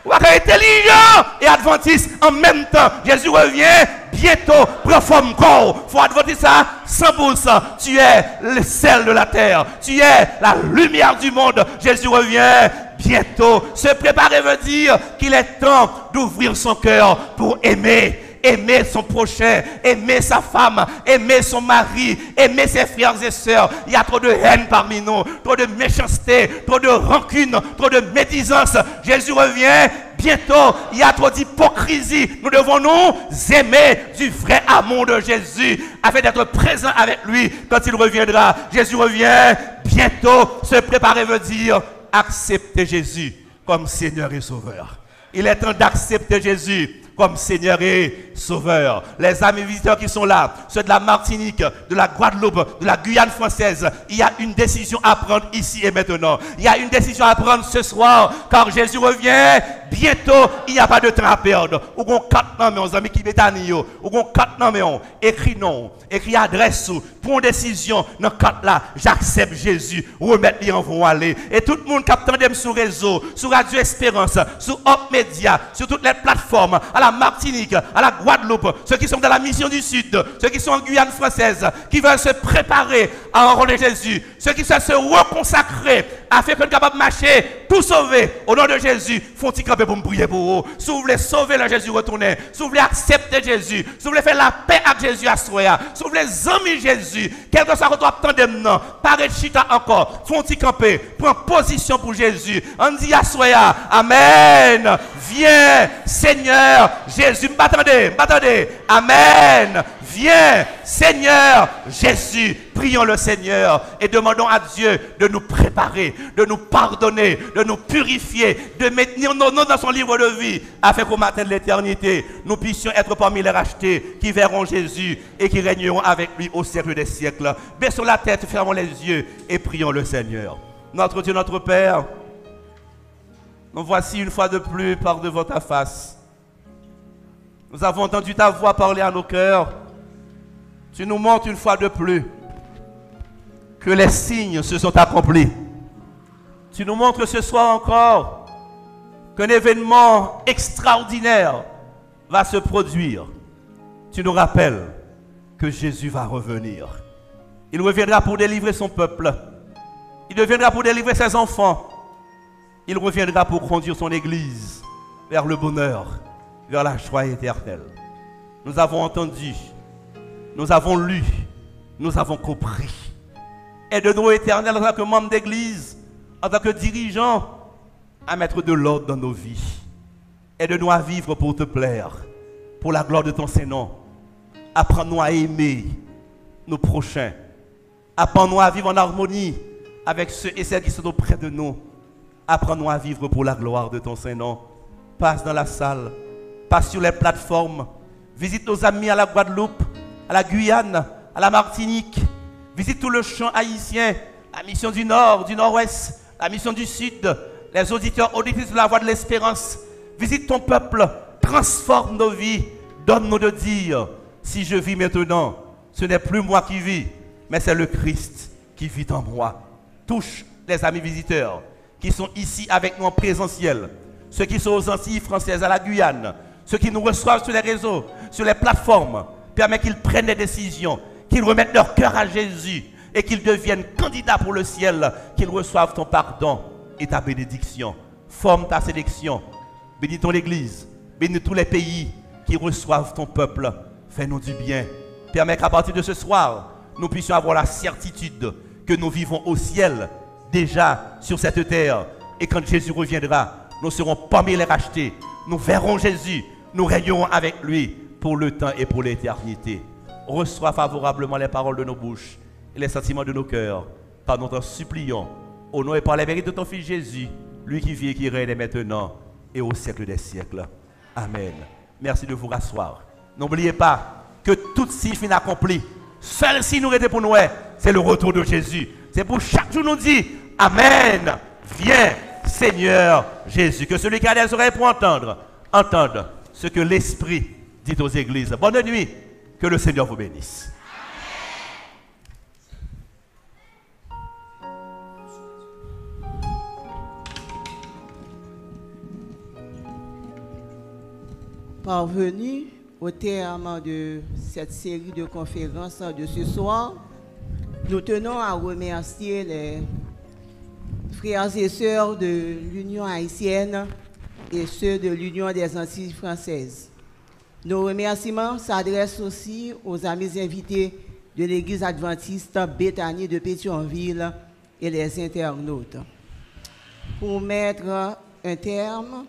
Ou pas qu'à intelligent et adventiste en même temps. Jésus revient bientôt prend forme corps. Faut advoter ça 100%. Tu es le sel de la terre. Tu es la lumière du monde. Jésus revient bientôt. Se préparer veut dire qu'il est temps d'ouvrir son cœur pour aimer. Aimer son prochain, aimer sa femme, aimer son mari, aimer ses frères et sœurs. Il y a trop de haine parmi nous, trop de méchanceté, trop de rancune, trop de médisance. Jésus revient bientôt. Il y a trop d'hypocrisie. Nous devons nous aimer du vrai amour de Jésus afin d'être présents avec lui quand il reviendra. Jésus revient bientôt. Se préparer veut dire accepter Jésus comme Seigneur et Sauveur. Il est temps d'accepter Jésus comme Seigneur et Sauveur. Les amis visiteurs qui sont là, ceux de la Martinique, de la Guadeloupe, de la Guyane française, il y a une décision à prendre ici et maintenant. Il y a une décision à prendre ce soir, car Jésus revient bientôt. Il n'y a pas de temps à perdre. Ou qu'on 4 noms, mes amis qui bétanient, ou qu'on 4 noms, écrit nom, écrit adresse, pour une décision, dans 4 là, j'accepte Jésus, remettre-lui en vont aller. Et tout le monde qui attendait sur réseau, sur Radio Espérance, sur Hop Média, sur toutes les plateformes, à la Martinique, à la Guadeloupe, ceux qui sont dans la mission du Sud, ceux qui sont en Guyane française, qui veulent se préparer à rencontrer Jésus, ceux qui veulent se reconsacrer afin qu'on soit capable de marcher, tout sauver au nom de Jésus, font-ils camper pour me prier pour vous. Si vous voulez sauver le Jésus retourner, si vous voulez accepter Jésus, si vous voulez faire la paix avec Jésus à soi, si vous voulez aimer Jésus, quel que soit votre attendez non, parlez de chita encore, font-ils camper, prends position pour Jésus, on dit à soi, amen, viens Seigneur Jésus, m'attendez, amen, viens Seigneur Jésus. Prions le Seigneur et demandons à Dieu de nous préparer, de nous pardonner, de nous purifier, de maintenir nos noms dans son livre de vie, afin qu'au matin de l'éternité, nous puissions être parmi les rachetés qui verront Jésus et qui régneront avec lui au siècle des siècles. Baissons la tête, fermons les yeux et prions le Seigneur. Notre Dieu, notre Père, nous voici une fois de plus par devant ta face. Nous avons entendu ta voix parler à nos cœurs. Tu nous montres une fois de plus que les signes se sont accomplis. Tu nous montres ce soir encore qu'un événement extraordinaire va se produire. Tu nous rappelles que Jésus va revenir. Il reviendra pour délivrer son peuple. Il reviendra pour délivrer ses enfants. Il reviendra pour conduire son Église vers le bonheur, vers la joie éternelle. Nous avons entendu, nous avons lu, nous avons compris. Aide-nous, Éternel, en tant que membres d'Église, en tant que dirigeants, à mettre de l'ordre dans nos vies. Aide-nous à vivre pour te plaire, pour la gloire de ton Saint-Nom. Apprends-nous à aimer nos prochains. Apprends-nous à vivre en harmonie avec ceux et celles qui sont auprès de nous. Apprends-nous à vivre pour la gloire de ton Saint-Nom. Passe dans la salle, passe sur les plateformes, visite nos amis à la Guadeloupe, à la Guyane, à la Martinique. Visite tout le champ haïtien, la mission du Nord, du Nord-Ouest, la mission du Sud, les auditeurs, auditrices de la voix de l'espérance. Visite ton peuple, transforme nos vies, donne-nous de dire, si je vis maintenant, ce n'est plus moi qui vis, mais c'est le Christ qui vit en moi. Touche les amis visiteurs qui sont ici avec nous en présentiel, ceux qui sont aux Antilles françaises, à la Guyane, ceux qui nous reçoivent sur les réseaux, sur les plateformes, permet qu'ils prennent des décisions, qu'ils remettent leur cœur à Jésus et qu'ils deviennent candidats pour le ciel, qu'ils reçoivent ton pardon et ta bénédiction. Forme ta sélection. Bénis ton Église. Bénis tous les pays qui reçoivent ton peuple. Fais-nous du bien. Permets qu'à partir de ce soir, nous puissions avoir la certitude que nous vivons au ciel, déjà sur cette terre. Et quand Jésus reviendra, nous serons parmi les rachetés. Nous verrons Jésus. Nous régnerons avec lui pour le temps et pour l'éternité. Reçois favorablement les paroles de nos bouches et les sentiments de nos cœurs. Par nous t'en supplions, au nom et par les mérites de ton Fils Jésus, lui qui vit et qui règne maintenant et au siècle des siècles. Amen. Merci de vous rasseoir. N'oubliez pas que tout signe finit accompli. Seul signe nous était pour nous, c'est le retour de Jésus. C'est pour chaque jour nous dit, Amen. Viens, Seigneur Jésus. Que celui qui a des oreilles pour entendre, entende ce que l'Esprit dit aux églises. Bonne nuit. Que le Seigneur vous bénisse. Parvenus au terme de cette série de conférences de ce soir, nous tenons à remercier les frères et sœurs de l'Union haïtienne et ceux de l'Union des Antilles françaises. Nos remerciements s'adressent aussi aux amis invités de l'Église adventiste Béthanie de Pétionville et les internautes. Pour mettre un terme,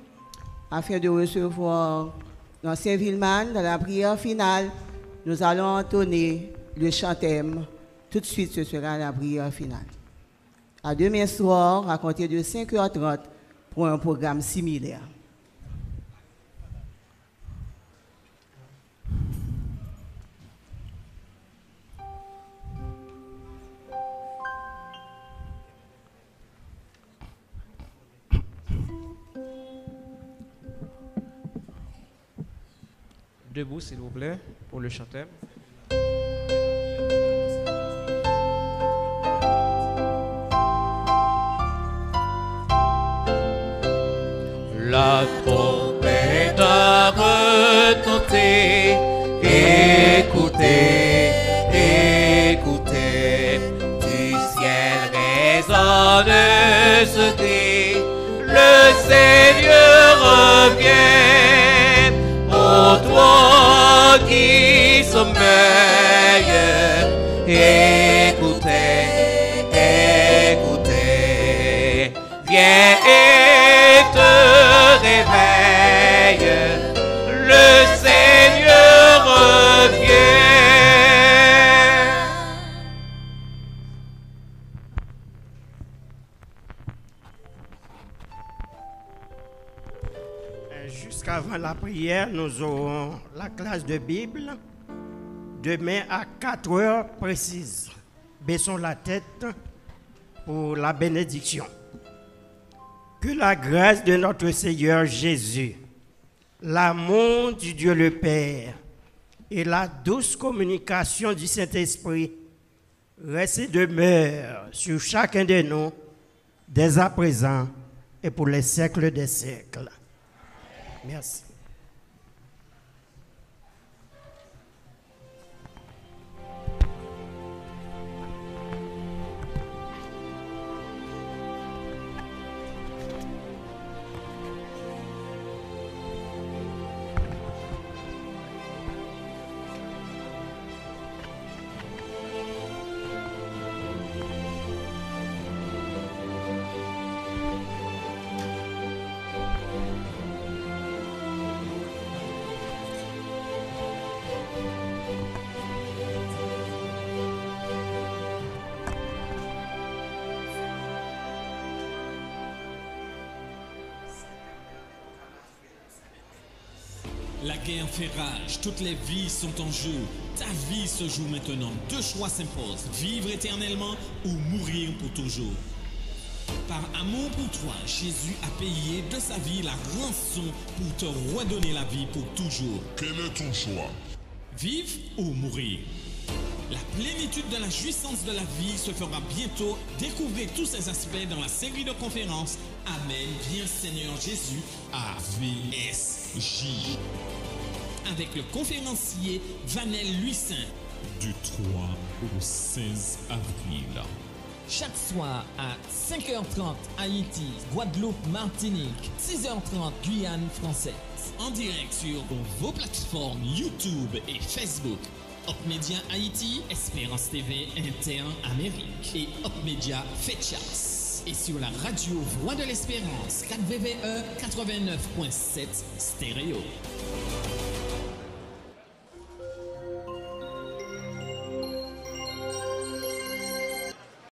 afin de recevoir l'ancien Villeman dans la prière finale, nous allons entonner le chant-thème. Tout de suite, ce sera la prière finale. À demain soir, à compter de 5h30, pour un programme similaire. Debout, s'il vous plaît, pour le chant-thème. La trompette a retenté, écoutez, écoutez, du ciel résonne ce cri, le Seigneur revient, ô toi qui sommeilles, écoutez, écoutez, viens et te réveille, le Seigneur revient. Jusqu'avant la prière, nous aurons la classe de Bible. Demain à 4 heures précises. Baissons la tête pour la bénédiction. Que la grâce de notre Seigneur Jésus, l'amour du Dieu le Père et la douce communication du Saint-Esprit reste et demeure sur chacun de nous, dès à présent et pour les siècles des siècles. Merci. La guerre fait rage, toutes les vies sont en jeu. Ta vie se joue maintenant. Deux choix s'imposent, vivre éternellement ou mourir pour toujours. Par amour pour toi, Jésus a payé de sa vie la rançon pour te redonner la vie pour toujours. Quel est ton choix? Vivre ou mourir? La plénitude de la jouissance de la vie se fera bientôt. Découvrez tous ces aspects dans la série de conférences Amen, viens Seigneur Jésus, AVSJ. Avec le conférencier Vanel Luissin. Du 3 au 16 avril. Chaque soir à 5h30 Haïti, Guadeloupe, Martinique, 6h30 Guyane française. En direct sur vos plateformes YouTube et Facebook. Hop Media Haïti, Espérance TV Interne Amérique et Hop Media Fetchas. Et sur la radio Voix de l'Espérance 4VVE 89.7 stéréo.